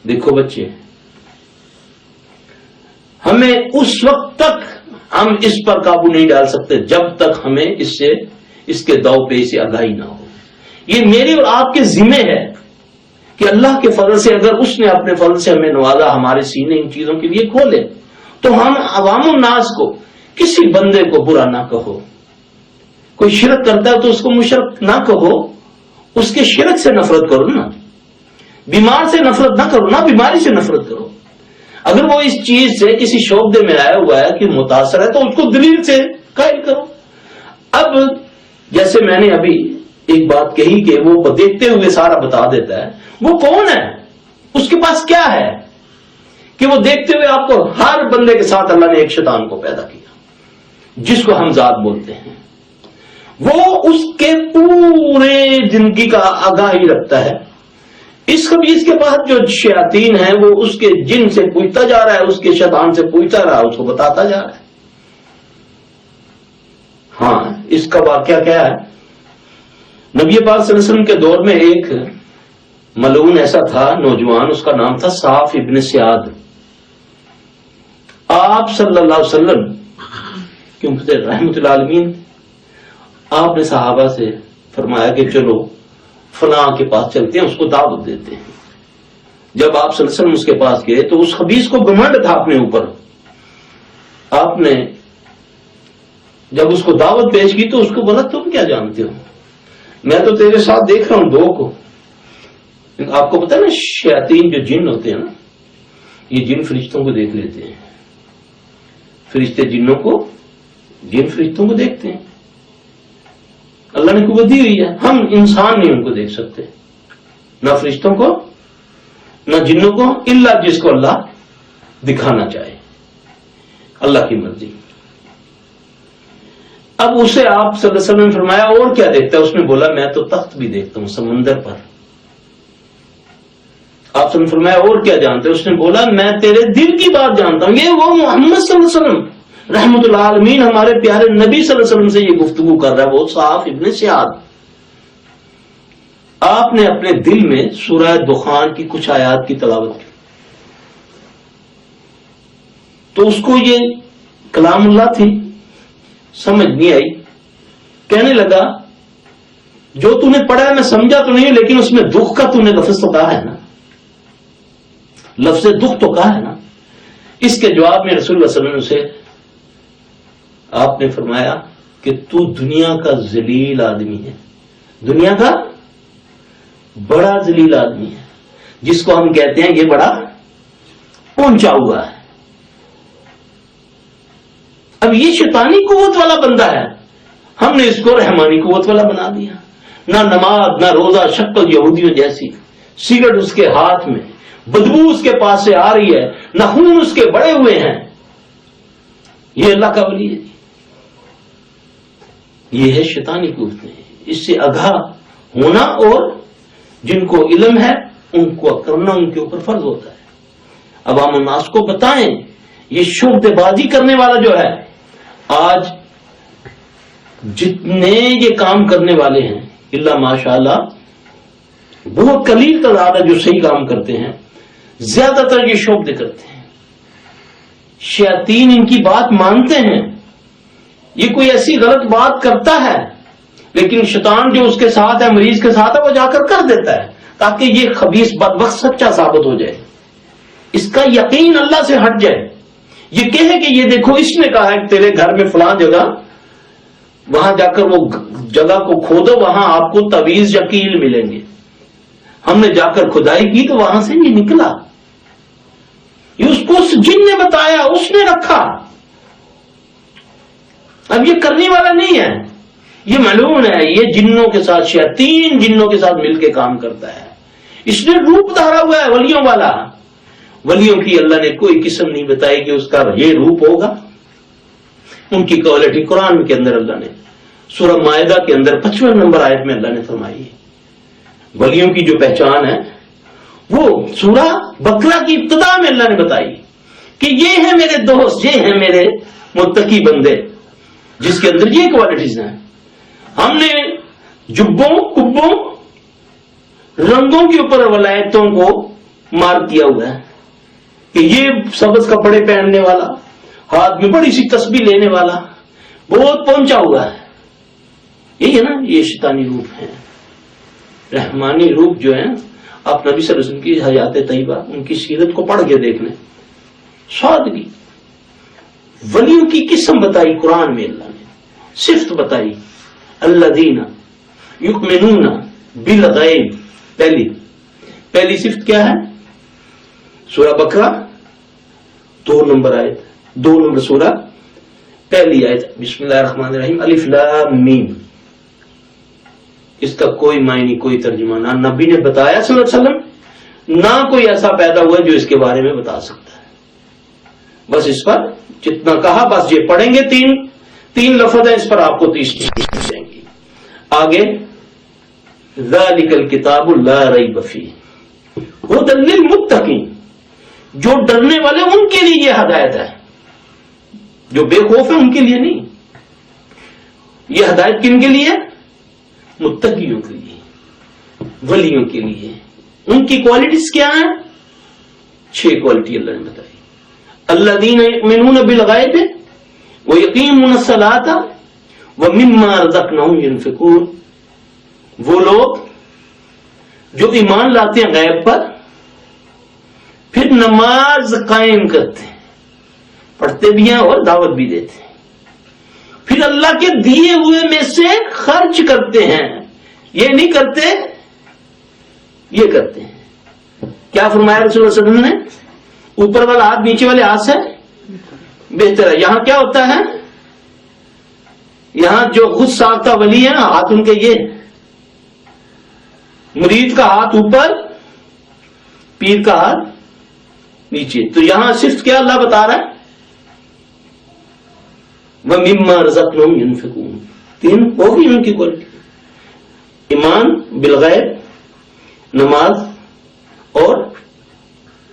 S1: دیکھو بچے، ہمیں اس وقت تک ہم اس پر قابو نہیں ڈال سکتے جب تک ہمیں اس کے داؤ پہ سے آگاہی نہ ہو. یہ میری اور آپ کے ذمہ ہے کہ اللہ کے فضل سے اگر اس نے اپنے فضل سے ہمیں نوازا، ہمارے سینے ان چیزوں کے لیے کھولے، تو ہم عوام الناس کو، کسی بندے کو برا نہ کہو. کوئی شرک کرتا ہے تو اس کو مشرک نہ کہو، اس کے شرک سے نفرت کرو نا. بیمار سے نفرت نہ کرو نا، بیماری سے نفرت کرو. اگر وہ اس چیز سے کسی شعبے میں آیا ہوا ہے کہ متاثر ہے تو اس کو دلیل سے قائل کرو. اب جیسے میں نے ابھی ایک بات کہی کہ وہ دیکھتے ہوئے سارا بتا دیتا ہے، وہ کون ہے، اس کے پاس کیا ہے کہ وہ دیکھتے ہوئے آپ کو، ہر بندے کے ساتھ اللہ نے ایک شیطان کو پیدا کیا جس کو ہم ذات بولتے ہیں. وہ اس کے پورے زندگی کا آگاہی رکھتا ہے. اس خبیث کے پاس جو شیاطین ہیں وہ اس کے جن سے پوچھتا جا رہا ہے، اس کے شیطان سے پوچھتا رہا ہے، اس کو بتاتا جا رہا ہے. ہاں، اس کا واقعہ کیا ہے؟ نبی پاک صلی اللہ علیہ وسلم کے دور میں ایک ملعون ایسا تھا، نوجوان، اس کا نام تھا صاف ابن سیاد. آپ صلی اللہ علیہ وسلم کیونکہ رحمت العالمین، آپ نے صحابہ سے فرمایا کہ چلو فلاں کے پاس چلتے ہیں، اس کو دعوت دیتے ہیں. جب آپ صلی اللہ علیہ وسلم اس کے پاس گئے تو اس خبیث کو گھمنڈ تھا اپنے اوپر. آپ نے جب اس کو دعوت پیش کی تو اس کو بولا تم کیا جانتے ہو، میں تو تیرے ساتھ دیکھ رہا ہوں دو کو. آپ کو پتا نا شیاطین جو جن ہوتے ہیں نا، یہ جن فرشتوں کو دیکھ لیتے ہیں. فرشتے جنوں کو، جن فرشتوں کو دیکھتے ہیں. اللہ نے قوت دی ہوئی ہے، ہم انسان نہیں ان کو دیکھ سکتے، نہ فرشتوں کو نہ جنوں کو، الا جس کو اللہ دکھانا چاہے، اللہ کی مرضی. اب اسے آپ صلی اللہ علیہ وسلم نے فرمایا اور کیا دیکھتا ہے؟ اس نے بولا میں تو تخت بھی دیکھتا ہوں سمندر پر. آپ سے فرمایا اور کیا جانتے؟ اس نے بولا میں تیرے دل کی بات جانتا ہوں. یہ وہ محمد صلی اللہ علیہ وسلم رحمت اللہ عالمین، ہمارے پیارے نبی صلی اللہ علیہ وسلم سے یہ گفتگو کر رہا ہے، وہ صاف ابن سیاد. آپ نے اپنے دل میں سورہ دخان کی کچھ آیات کی تلاوت کی تو اس کو یہ کلام اللہ تھی، سمجھ نہیں آئی. کہنے لگا جو تو نے پڑھا ہے میں سمجھا تو نہیں، لیکن اس میں دکھ کا تو نے لفظ تو کہا ہے نا، لفظ دکھ تو کہا ہے نا. اس کے جواب میں رسول اللہ صلی اللہ علیہ وسلم سے آپ نے فرمایا کہ تو دنیا کا ذلیل آدمی ہے، دنیا کا بڑا ذلیل آدمی ہے، جس کو ہم کہتے ہیں یہ بڑا پہنچا ہوا ہے. اب یہ شیطانی قوت والا بندہ ہے، ہم نے اس کو رحمانی قوت والا بنا دیا. نہ نماز نہ روزہ، شکل یہودیوں جیسی، سگریٹ اس کے ہاتھ میں، بدبو اس کے پاس سے آ رہی ہے، نہ خون اس کے بڑے ہوئے ہیں. یہ اللہ کا ولی ہے، یہ ہے شیطانی قوتیں. اس سے آگاہ ہونا اور جن کو علم ہے ان کو کرنا ان کے اوپر فرض ہوتا ہے. عوام الناس کو بتائیں. یہ شعبے بازی کرنے والا جو ہے، آج جتنے یہ کام کرنے والے ہیں اللہ ماشاء اللہ بہت قلیل تعداد ہے جو صحیح کام کرتے ہیں. زیادہ تر یہ شعبے کرتے ہیں. شیاطین ان کی بات مانتے ہیں. یہ کوئی ایسی غلط بات کرتا ہے لیکن شیطان جو اس کے ساتھ ہے، مریض کے ساتھ ہے، وہ جا کر دیتا ہے تاکہ یہ خبیث بدبخت سچا ثابت ہو جائے، اس کا یقین اللہ سے ہٹ جائے. یہ کہے کہ یہ دیکھو اس نے کہا ہے کہ تیرے گھر میں فلاں جگہ، وہاں جا کر وہ جگہ کو کھودو، وہاں آپ کو تعویذ یا کیل ملیں گے. ہم نے جا کر کھدائی کی تو وہاں سے یہ نکلا. یہ اس کو اس جن نے بتایا، اس نے رکھا. اب یہ کرنے والا نہیں ہے، یہ ملعون ہے. یہ جنوں کے ساتھ، شیاطین جنوں کے ساتھ مل کے کام کرتا ہے. اس نے روپ دھارا ہوا ہے ولیوں والا. ولیوں کی اللہ نے کوئی قسم نہیں بتائی کہ اس کا یہ روپ ہوگا. ان کی کوالٹی قرآن کے اندر اللہ نے سورہ مائدہ کے اندر 55 نمبر آیت میں اللہ نے فرمائی ہے. ولیوں کی جو پہچان ہے وہ سورہ بقرہ کی ابتدا میں اللہ نے بتائی کہ یہ ہیں میرے دوست، یہ ہیں میرے متقی بندے جس کے اندر یہ کوالٹیز ہیں. ہم نے جبوں، کبوں، رنگوں کے اوپر ولایتوں کو مار کیا ہوا ہے کہ یہ سبز کپڑے پہننے والا، ہاتھ میں بڑی سی تسبیح لینے والا بہت پہنچا ہوا ہے. یہی ہے نا، یہ شیطانی روپ ہے. رحمانی روپ جو ہے، آپ نبی صلی اللہ علیہ وسلم کی حیات طیبہ، ان کی سیرت کو پڑھ کے دیکھ لیں. سادگی. ولیوں کی قسم بتائی قرآن میں اللہ نے، صفت بتائی. الذین یؤمنون بالغیب. پہلی صفت کیا ہے؟ سورہ بقرہ 2 نمبر آیت، 2 نمبر سورہ، پہلی آیت، بسم اللہ الرحمن الرحیم، الف لام میم. اس کا کوئی معنی، کوئی ترجمہ نہ نبی نے بتایا صلی اللہ علیہ وسلم، نہ کوئی ایسا پیدا ہوا جو اس کے بارے میں بتا سکتا ہے. بس اس پر جتنا کہا بس یہ پڑھیں گے. تین لفظ ہیں، اس پر آپ کو 30 مل جائیں گی. آگے ذالک الکتاب لا ریب فیہ ھدی للمتقین. جو ڈرنے والے ان کے لیے یہ ہدایت ہے، جو بے خوف ہیں ان کے لیے نہیں. یہ ہدایت کن کے لیے؟ متقیوں کے لیے، ولیوں کے لیے. ان کی کوالٹیز کیا ہیں؟ 6 کوالٹی اللہ نے بتائی. الذین یؤمنون بالغیب ویقیمون الصلاۃ ومما رزقناہم ینفقون. وہ لوگ جو ایمان لاتے ہیں غیب پر، پھر نماز قائم کرتے ہیں، پڑھتے بھی ہیں اور دعوت بھی دیتے ہیں، پھر اللہ کے دیے ہوئے میں سے خرچ کرتے ہیں. یہ نہیں کرتے، یہ کرتے ہیں. کیا فرمایا رسول اللہ صلی اللہ علیہ وسلم نے؟ اوپر والا ہاتھ نیچے والے ہاتھ سے بہتر ہے. یہاں کیا ہوتا ہے؟ یہاں جو خود ساختہ ولی ہے نا، ہاتھ ان کے یہ، مرید کا ہاتھ اوپر، پیر کا ہاتھ نیچے. تو یہاں صرف کیا اللہ بتا رہا ہے؟ وَمِمَّا رَزَقْنَاهُمْ يُنْفِقُونَ. 3 ہوگی ان کی کوالٹی: ایمان بالغیب، نماز، اور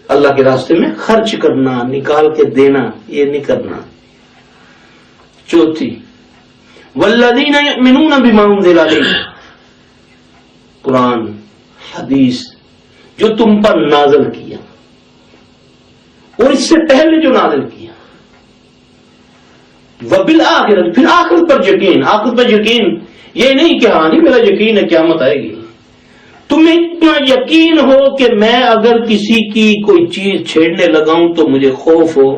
S1: اللہ کے راستے میں خرچ کرنا، نکال کے دینا، یہ نہیں کرنا. چوتھی وَالَّذِينَ يُؤْمِنُونَ بِمَا أُنزِلَ إِلَيْكَ. قرآن، حدیث جو تم پر نازل کیا اور اس سے پہلے جو نازل کیا. وَبِالْآخِرَةِ. پھر آخرت پر یقین. آخرت پر یقین یہ نہیں کہ ہاں نہیں میرا یقین ہے قیامت آئے گی. تمہیں اتنا یقین ہو کہ میں اگر کسی کی کوئی چیز چھیڑنے لگاؤں تو مجھے خوف ہو،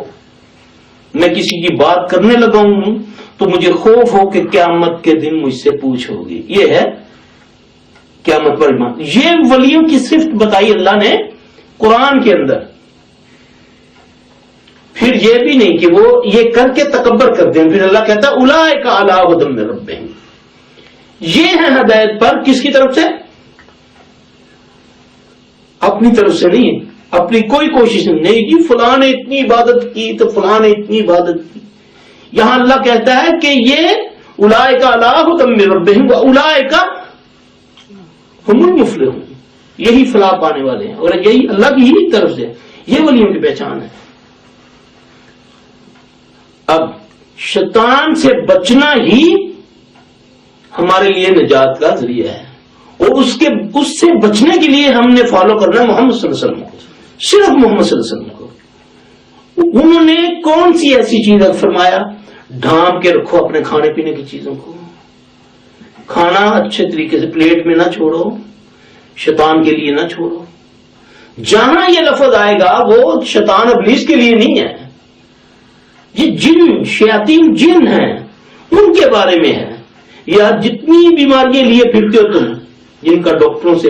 S1: میں کسی کی بات کرنے لگاؤں تو مجھے خوف ہو کہ قیامت کے دن مجھ سے پوچھ ہوگی. یہ ہے قیامت پر ایمان. یہ ولیوں کی صفت بتائی اللہ نے قرآن کے اندر. پھر یہ بھی نہیں کہ وہ یہ کر کے تکبر کرتے ہیں. پھر اللہ کہتا ہے اولئک علی ھدی من ربہم. یہ ہے ہدایت پر. کس کی طرف سے؟ اپنی طرف سے نہیں، اپنی کوئی کوشش نہیں جی فلاں نے اتنی عبادت کی تو فلاں نے اتنی عبادت کی. یہاں اللہ کہتا ہے کہ یہ اولئک علی ھدی من ربہم واولئک ہم المفلحون. یہی فلاح پانے والے ہیں، اور یہی اللہ کی ہی طرف سے. یہ ولیوں کی پہچان ہے. اب شیطان سے بچنا ہی ہمارے لیے نجات کا ذریعہ ہے، اور اس سے بچنے کے لیے ہم نے فالو کرنا ہے محمد صلی اللہ علیہ وسلم کو. صرف محمد صلی اللہ علیہ وسلم کو. انہوں نے کون سی ایسی چیز فرمایا؟ ڈھانپ کے رکھو اپنے کھانے پینے کی چیزوں کو. کھانا اچھے طریقے سے پلیٹ میں نہ چھوڑو، شیطان کے لیے نہ چھوڑو. جہاں یہ لفظ آئے گا وہ شیطان ابلیس کے لیے نہیں ہے، یہ جن شیاطین جن ہیں ان کے بارے میں ہے. یا جتنی بیماریاں لیے پھرتے ہو تم، جن کا ڈاکٹروں سے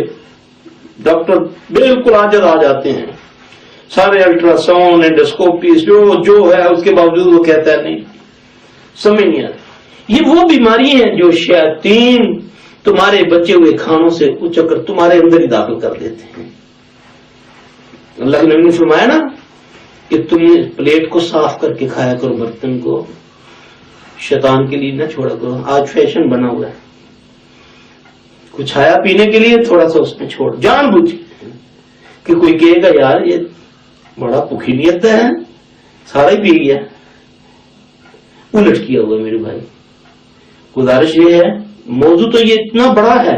S1: ڈاکٹر بالکل عاجز آ جاتے ہیں، سارے الٹرا ساؤنڈ انڈوسکوپی جو ہے، اس کے باوجود وہ کہتا ہے نہیں، سمجھ نہیں آتا. یہ وہ بیماری ہیں جو شیاطین تمہارے بچے ہوئے کھانوں سے اچک کر تمہارے اندر ہی داخل کر دیتے ہیں. اللہ کے نبی نے فرمایا نا کہ تم پلیٹ کو صاف کر کے کھایا کرو، برتن کو شیطان کے لیے نہ چھوڑا کرو. آج فیشن بنا ہوا ہے، کچھ آیا پینے کے لیے تھوڑا سا اس میں چھوڑ، جان بوجھ کہ کوئی کہے گا یار یہ بڑا پکھی نیت ہے، سارا ہی پی گیا. الٹ کیا ہوا میرے بھائی. گزارش یہ ہے، موضوع تو یہ اتنا بڑا ہے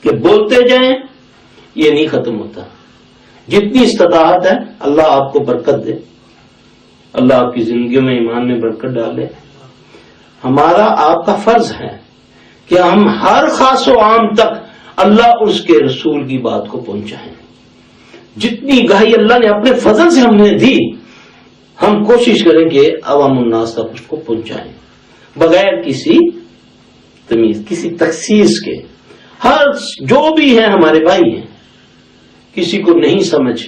S1: کہ بولتے جائیں یہ نہیں ختم ہوتا. جتنی استطاعت ہے اللہ آپ کو برکت دے، اللہ آپ کی زندگی میں ایمان میں برکت ڈالے. ہمارا آپ کا فرض ہے کہ ہم ہر خاص و عام تک اللہ اور اس کے رسول کی بات کو پہنچائیں. جتنی گاہی اللہ نے اپنے فضل سے ہم نے دی، ہم کوشش کریں کہ عوام الناس تک اس کو پہنچائیں بغیر کسی تمیز، کسی تخصیص کے. ہر جو بھی ہیں ہمارے بھائی ہیں، کسی کو نہیں سمجھ،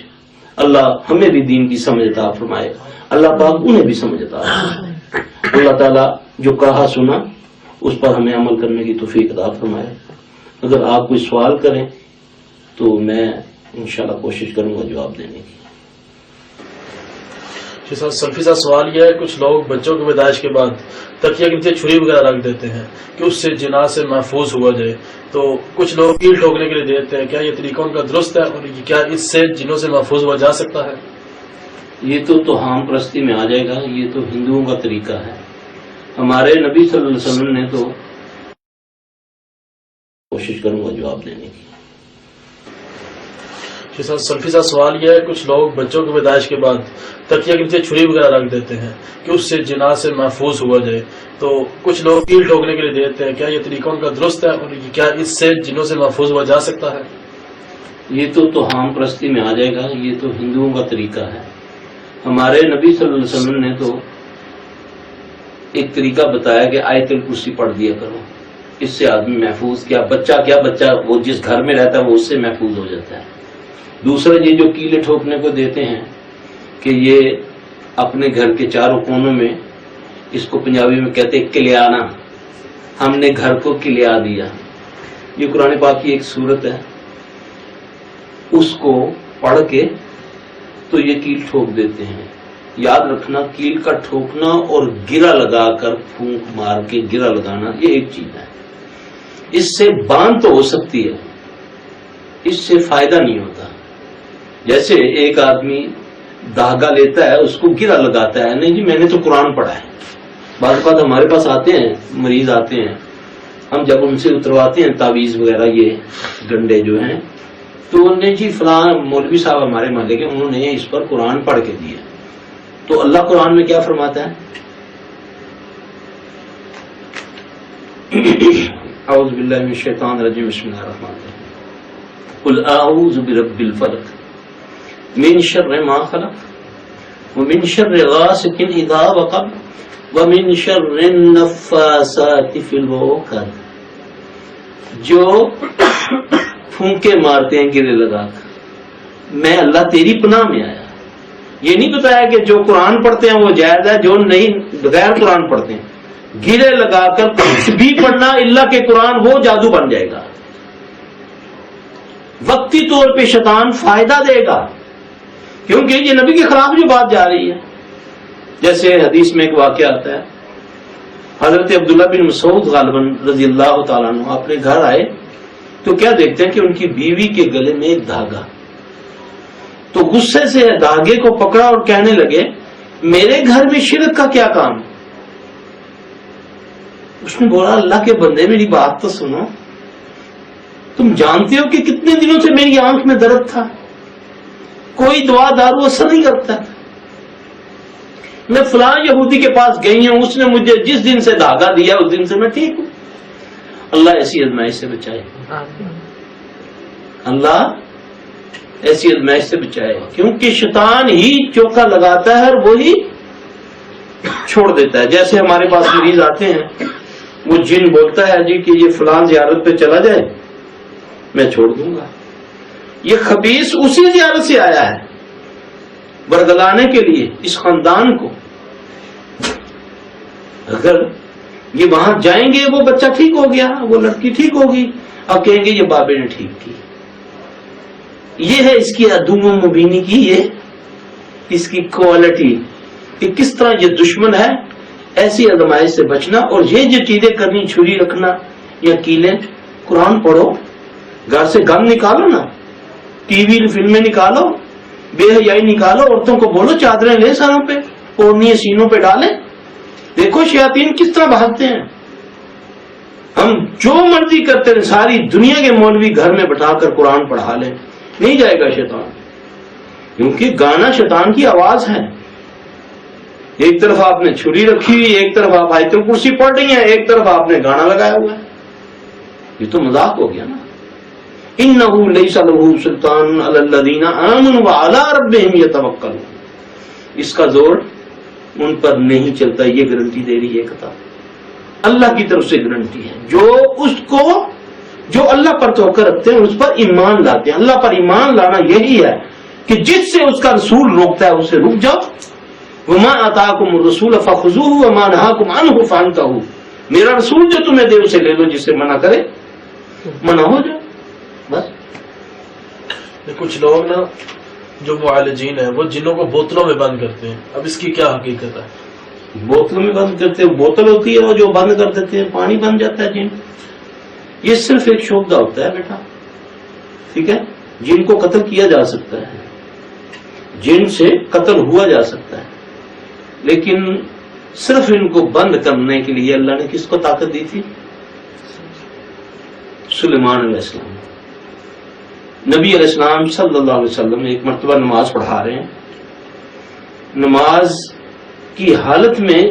S1: اللہ ہمیں بھی دین کی سمجھ عطا فرمائے، اللہ پاک انہیں بھی سمجھ عطا فرمائے. اللہ تعالیٰ جو کہا سنا اس پر ہمیں عمل کرنے کی توفیق عطا فرمائے. اگر آپ کوئی سوال کریں تو میں انشاءاللہ کوشش کروں گا جواب دینے کی.
S2: جی صاحب، سلفی صاحب سوال یہ ہے، کچھ لوگ بچوں کی پیدائش کے بعد تکیہ کے نیچے چھری وغیرہ رکھ دیتے ہیں کہ اس سے جناح سے محفوظ ہوا جائے، تو کچھ لوگ کیل ٹھوکنے کے لیے دیتے ہیں. کیا یہ طریقہ ان کا درست ہے اور کیا اس سے جنوں سے محفوظ ہوا جا سکتا ہے؟
S1: یہ تو توہام پرستی میں آ جائے گا. یہ تو ہندوؤں کا طریقہ ہے. ہمارے نبی صلی اللہ علیہ وسلم نے تو کوشش کروں گا جواب دینے کی.
S2: جی صاحب، سلفی صاحب سوال یہ ہے، کچھ لوگ بچوں کی پیدائش کے بعد تکیہ کے نیچے چھری وغیرہ رکھ دیتے ہیں کہ اس سے جناح سے محفوظ ہوا جائے، تو کچھ لوگ کیل ٹھوکنے کے لیے دیتے ہیں. کیا یہ طریقہ ان کا درست ہے اور کیا اس سے جنوں سے محفوظ ہوا جا سکتا ہے؟
S1: یہ تو توہام پرستی میں آ جائے گا. یہ تو ہندوؤں کا طریقہ ہے. ہمارے نبی صلی اللہ علیہ وسلم نے تو ایک طریقہ بتایا کہ آیت الکرسی پڑھ دیا کرو، اس سے آدمی محفوظ. کیا بچہ وہ جس گھر میں رہتا ہے وہ اس سے محفوظ ہو جاتا ہے. دوسرا یہ جو کیلے ٹھوکنے کو دیتے ہیں کہ یہ اپنے گھر کے چاروں کونوں میں، اس کو پنجابی میں کہتے ہیں کلیانا، ہم نے گھر کو کلیا دیا. یہ قرآن پاک کی ایک سورت ہے، اس کو پڑھ کے تو یہ کیل ٹھوک دیتے ہیں. یاد رکھنا، کیل کا ٹھوکنا اور گرا لگا کر پھونک مار کے گرا لگانا یہ ایک چیز ہے. اس سے باندھ تو ہو سکتی ہے، اس سے فائدہ نہیں ہوتا. جیسے ایک آدمی دھاگا لیتا ہے اس کو گرا لگاتا ہے، نہیں جی میں نے تو قرآن پڑھا ہے. بعض اوقات ہمارے پاس آتے ہیں مریض آتے ہیں، ہم جب ان سے اترواتے ہیں تعویذ وغیرہ یہ ڈنڈے جو ہیں، تو انہوں نے جی فلاں مولوی صاحب ہمارے محلے کے، انہوں نے اس پر قرآن پڑھ کے دیا. تو اللہ قرآن میں کیا فرماتا ہے؟ اعوذ باللہ من الشیطان الرجیم، بسم اللہ الرحمن الرحیم، قل اعوذ برب الفلق من شر ما خلق ومن شر غاسق اذا وقب ومن شر النفاثات فی العقد. جو پھونکے مارتے ہیں گرے لگا کر، میں اللہ تیری پناہ میں آیا. یہ نہیں بتایا کہ جو قرآن پڑھتے ہیں وہ جائز ہے، جو نہیں بغیر قرآن پڑھتے ہیں گرے لگا کر کچھ بھی پڑھنا اللہ کے قرآن وہ جادو بن جائے گا. وقتی طور پہ شیطان فائدہ دے گا، کیونکہ یہ نبی کے خلاف جو بات جا رہی ہے. جیسے حدیث میں ایک واقعہ آتا ہے، حضرت عبداللہ بن مسعود غالباً رضی اللہ تعالیٰ عنہ اپنے گھر آئے تو کیا دیکھتے ہیں کہ ان کی بیوی کے گلے میں ایک دھاگا. تو غصے سے دھاگے کو پکڑا اور کہنے لگے میرے گھر میں شرک کا کیا کام؟ اس نے بولا اللہ کے بندے میری بات تو سنو، تم جانتے ہو کہ کتنے دنوں سے میری آنکھ میں درد تھا، کوئی دوا دارو اثر نہیں کرتا. میں فلاں یہودی کے پاس گئی ہوں, اس نے مجھے جس دن سے دھاگا دیا اس دن سے میں ٹھیک ہوں. اللہ ایسی ازمائش سے بچائے, اللہ ایسی ازمائش سے بچائے, کیونکہ شیطان ہی چوکا لگاتا ہے اور وہی چھوڑ دیتا ہے. جیسے ہمارے پاس مریض آتے ہیں, وہ جن بولتا ہے جی کہ یہ فلاں زیارت پہ چلا جائے میں چھوڑ دوں گا. یہ خبیث اسی زیارت سے آیا ہے برگلانے کے لیے اس خاندان کو. اگر یہ وہاں جائیں گے وہ بچہ ٹھیک ہو گیا, وہ لڑکی ٹھیک ہوگی, اب کہیں گے یہ بابے نے ٹھیک کی. یہ ہے اس کی عدو مبینی کی, یہ اس کی کوالٹی کہ کس طرح یہ دشمن ہے. ایسی آزمائش سے بچنا, اور یہ جو چیزیں کرنی, چھری رکھنا یا کیلیں, قرآن پڑھو, گھر سے گم نکالو نا, ٹی وی فلمیں نکالو, بے حیائی نکالو, عورتوں کو بولو چادریں لے سروں پہ, اوڑھنی سینوں پہ ڈالیں. دیکھو شیاطین کس طرح بھاگتے ہیں. ہم جو مرضی کرتے ہیں, ساری دنیا کے مولوی گھر میں بٹھا کر قرآن پڑھا لیں, نہیں جائے گا شیطان, کیونکہ گانا شیطان کی آواز ہے. ایک طرف آپ نے چھری رکھی ہوئی, ایک طرف آپ آیت الکرسی پڑھ رہی ہیں, ایک طرف آپ نے گانا لگایا ہوا ہے. یہ تو مذاق ہو گیا نا. انہ لیس لہ سلطان علی الذین آمنوا وعلی ربہم یتوکلون. اس کا زور ان پر نہیں چلتا, یہ گارنٹی دے رہی ہے کتاب, اللہ کی طرف سے گارنٹی ہے. جو اللہ پر توقع رکھتے ہیں اس پر ایمان لاتے ہیں. اللہ پر ایمان لانا یہی ہے کہ جس سے اس کا رسول روکتا ہے اسے رک جاؤ. وما آتاکم الرسول فخذوہ وما نہاکم عنہ فانتہوا. میرا رسول جو تمہیں دے اسے لے لو, جس سے منع کرے منع ہو جاؤ. بس
S2: کچھ لوگ نا جو معالجین ہیں وہ جنوں کو بوتلوں میں بند کرتے ہیں, اب اس کی کیا حقیقت ہے؟
S1: بوتلوں میں بند کرتے ہیں, بوتل ہوتی ہے وہ جو بند کر دیتے ہیں, پانی بن جاتا ہے جن. یہ صرف ایک شوبدہ ہوتا ہے بیٹا, ٹھیک ہے. جن کو قتل کیا جا سکتا ہے, جن سے قتل ہوا جا سکتا ہے, لیکن صرف ان کو بند کرنے کے لیے اللہ نے کس کو طاقت دی تھی؟ سلیمان علیہ السلام. نبی علیہ السلام صلی اللہ علیہ وسلم ایک مرتبہ نماز پڑھا رہے ہیں, نماز کی حالت میں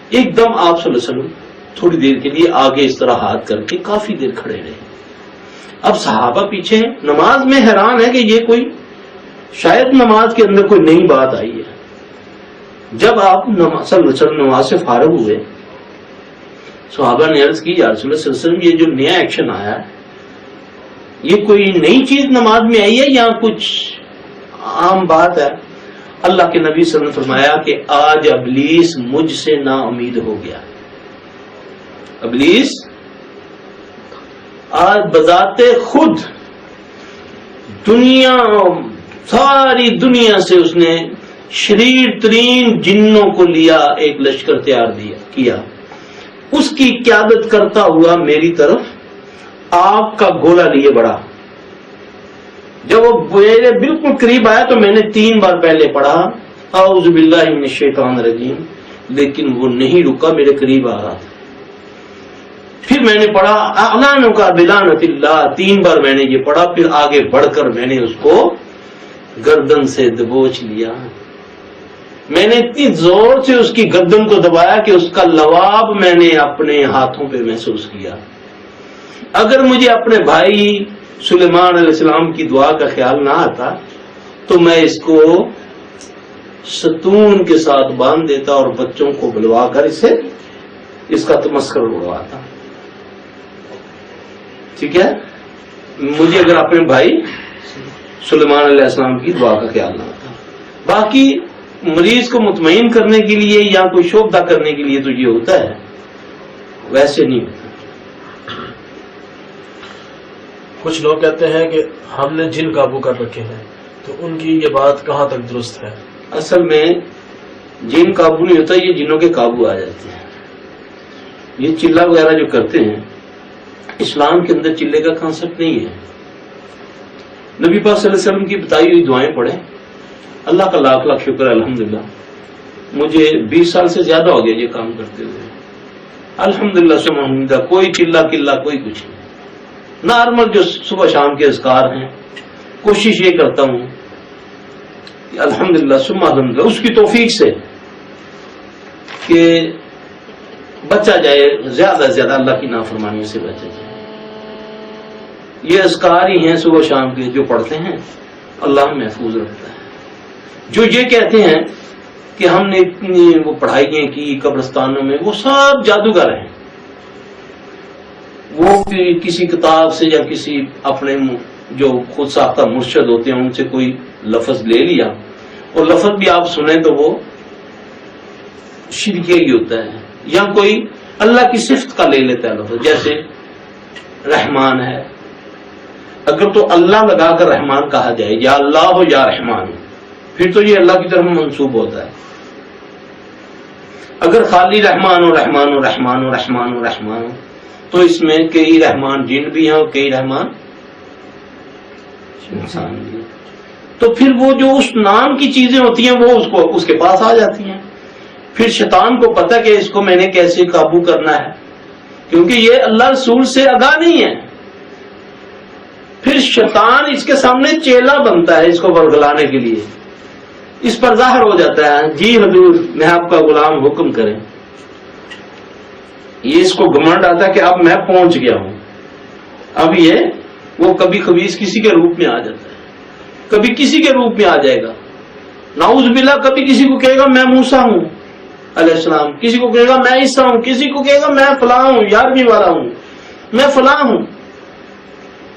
S1: ایک دم آپ صلی اللہ علیہ وسلم تھوڑی دیر کے لیے آگے اس طرح ہاتھ کر کے کافی دیر کھڑے رہے. اب صحابہ پیچھے ہیں, نماز میں حیران ہے کہ یہ کوئی شاید نماز کے اندر کوئی نئی بات آئی ہے. جب آپ صلی اللہ علیہ وسلم نماز سے فارغ ہوئے, صحابہ نے عرض کی یا رسول اللہ صلی اللہ علیہ وسلم یہ جو نیا ایکشن آیا ہے یہ کوئی نئی چیز نماز میں آئی ہے یا کچھ عام بات ہے؟ اللہ کے نبی صلی اللہ علیہ وسلم نے فرمایا کہ آج ابلیس مجھ سے نا امید ہو گیا. ابلیس آج بذات خود دنیا, ساری دنیا سے اس نے شریر ترین جنوں کو لیا, ایک لشکر تیار کیا, اس کی قیادت کرتا ہوا میری طرف آگ کا گولا لیے بڑھا. جب وہ میرے بالکل قریب آیا تو میں نے 3 بار پہلے پڑھا اعوذ باللہ من الشیطان الرجیم, لیکن وہ نہیں رکا, میرے قریب آ رہا تھا. پھر میں نے پڑھا اعلانک بلعنت اللہ, 3 بار میں نے یہ پڑھا. پھر آگے بڑھ کر میں نے اس کو گردن سے دبوچ لیا. میں نے اتنی زور سے اس کی گردن کو دبایا کہ اس کا لواب میں نے اپنے ہاتھوں پہ محسوس کیا. اگر مجھے اپنے بھائی سلیمان علیہ السلام کی دعا کا خیال نہ آتا تو میں اس کو ستون کے ساتھ باندھ دیتا اور بچوں کو بلوا کر اس کا تمسخر اڑواتا. ٹھیک ہے, مجھے اگر اپنے بھائی سلیمان علیہ السلام کی دعا کا خیال نہ آتا. باقی مریض کو مطمئن کرنے کے لیے یا کوئی شوبدہ کرنے کے لیے تو یہ ہوتا ہے, ویسے نہیں ہوتا.
S2: کچھ لوگ کہتے ہیں کہ ہم نے جن قابو کر رکھے ہیں, تو ان کی یہ بات کہاں تک درست ہے؟
S1: اصل میں جن قابو نہیں ہوتا, یہ جنوں کے قابو آ جاتے ہیں. یہ چلہ وغیرہ جو کرتے ہیں, اسلام کے اندر چلے کا کانسیپٹ نہیں ہے. نبی پاک صلی اللہ علیہ وسلم کی بتائی ہوئی دعائیں پڑھیں. اللہ کا لاکھ لاکھ شکر ہے, الحمدللہ مجھے 20 سال سے زیادہ ہو گیا یہ کام کرتے ہوئے. الحمدللہ سے محمدہ, کوئی چلہ قلہ کوئی کچھ نہیں. نارمل جو صبح شام کے اذکار ہیں, کوشش یہ کرتا ہوں الحمدللہ ثم الحمدللہ اس کی توفیق سے کہ بچا جائے، زیادہ سے زیادہ اللہ کی نافرمانیوں سے بچا جائے. یہ اذکار ہی ہیں صبح شام کے جو پڑھتے ہیں اللہ محفوظ رکھتا ہے. جو یہ کہتے ہیں کہ ہم نے اتنی وہ پڑھائیاں کی قبرستانوں میں، وہ سب جادوگر ہیں. وہ کسی کتاب سے یا کسی اپنے جو خود ساختہ مرشد ہوتے ہیں ان سے کوئی لفظ لے لیا، اور لفظ بھی آپ سنیں تو وہ شرکیہ ہی ہوتا ہے، یا کوئی اللہ کی صفت کا لے لیتا ہے لفظ. جیسے رحمان ہے، اگر تو اللہ لگا کر رحمان کہا جائے، یا اللہ ہو یا رحمان، پھر تو یہ اللہ کی طرف منسوب ہوتا ہے. اگر خالی رحمان و رحمان و رحمان و رحمان و رحمان ہو تو اس میں کئی رحمان جن بھی ہیں اور کئی رحمان انسان بھی ہیں. تو پھر وہ جو اس نام کی چیزیں ہوتی ہیں وہ اس کے پاس آ جاتی ہیں. پھر شیطان کو پتہ کہ اس کو میں نے کیسے قابو کرنا ہے، کیونکہ یہ اللہ رسول سے آگاہ نہیں ہے. پھر شیطان اس کے سامنے چیلا بنتا ہے اس کو ورگلانے کے لیے. اس پر ظاہر ہو جاتا ہے جی حضور میں آپ کا غلام، حکم کریں. یہ اس کو گھمنڈ آتا ہے کہ اب میں پہنچ گیا ہوں. اب یہ وہ کبھی خبیث کسی کے روپ میں آ جاتا ہے، کبھی کسی کے روپ میں آ جائے گا، نعوذ باللہ. کبھی کسی کو کہے گا میں موسیٰ ہوں علیہ السلام، کسی کو کہے گا میں عیسیٰ ہوں، کسی کو کہے گا میں فلاں ہوں، 11ویں والا ہوں، میں فلاں ہوں.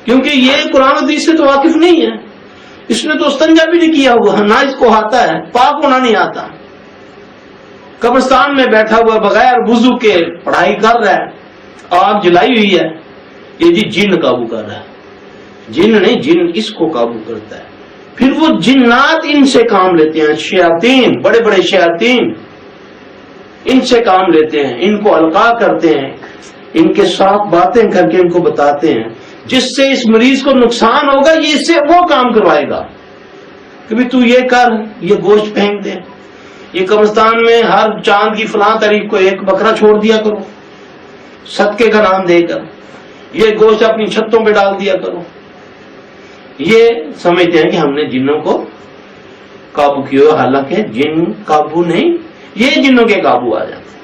S1: کیونکہ یہ قرآن حدیث سے تو واقف نہیں ہے. اس نے تو استنجا بھی نہیں کیا ہوا، نہ اس کو آتا ہے، پاک ہونا نہیں آتا. قبرستان میں بیٹھا ہوا بغیر وضو کے پڑھائی کر رہا ہے، آگ جلائی ہوئی ہے. یہ جی جن قابو کر رہا ہے، جن نہیں، جن اس کو قابو کرتا ہے. پھر وہ جنات ان سے کام لیتے ہیں، شیاطین، بڑے بڑے شیاطین ان سے کام لیتے ہیں، ان کو القاء کرتے ہیں، ان کے ساتھ باتیں کر کے ان کو بتاتے ہیں جس سے اس مریض کو نقصان ہوگا، یہ اس سے وہ کام کروائے گا کہ بھی تو یہ کر، یہ گوشت پھینک دے، یہ قبرستان میں ہر چاند کی فلاں تاریخ کو ایک بکرا چھوڑ دیا کرو صدقے کا نام دے کر، یہ گوشت اپنی چھتوں پہ ڈال دیا کرو. یہ سمجھتے ہیں کہ ہم نے جنوں کو قابو کیا، حالانکہ جن قابو نہیں، یہ جنوں کے قابو آ جاتے ہیں.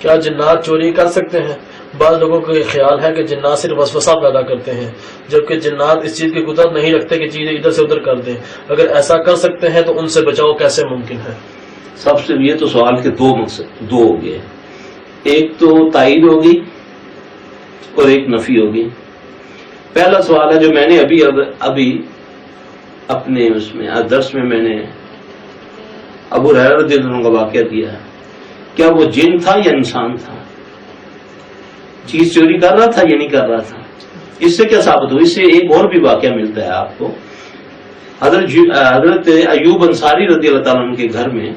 S2: کیا جنات چوری کر سکتے ہیں؟ بعض لوگوں کو یہ خیال ہے کہ جنات صرف وسوسہ پیدا کرتے ہیں، جبکہ جنات اس چیز کی قدرت نہیں رکھتے کہ چیزیں ادھر سے ادھر کر دیں. اگر ایسا کر سکتے ہیں تو ان سے بچاؤ کیسے ممکن ہے؟
S1: سب سے یہ تو سوال کے دو مقصد ہو گئے، ایک تو تائید ہوگی اور ایک نفی ہوگی. پہلا سوال ہے جو میں نے ابھی اپنے اس میں درس میں نے ابو ہریرہ رضی اللہ عنہ کا واقعہ دیا ہے. کیا وہ جن تھا یا انسان تھا؟ چیز چوری کر رہا تھا یا نہیں کر رہا تھا؟ اس سے کیا ثابت ہو؟ اس سے ایک اور بھی واقعہ ملتا ہے آپ کو. حضرت ایوب انصاری رضی اللہ تعالیٰ عنہ کے گھر میں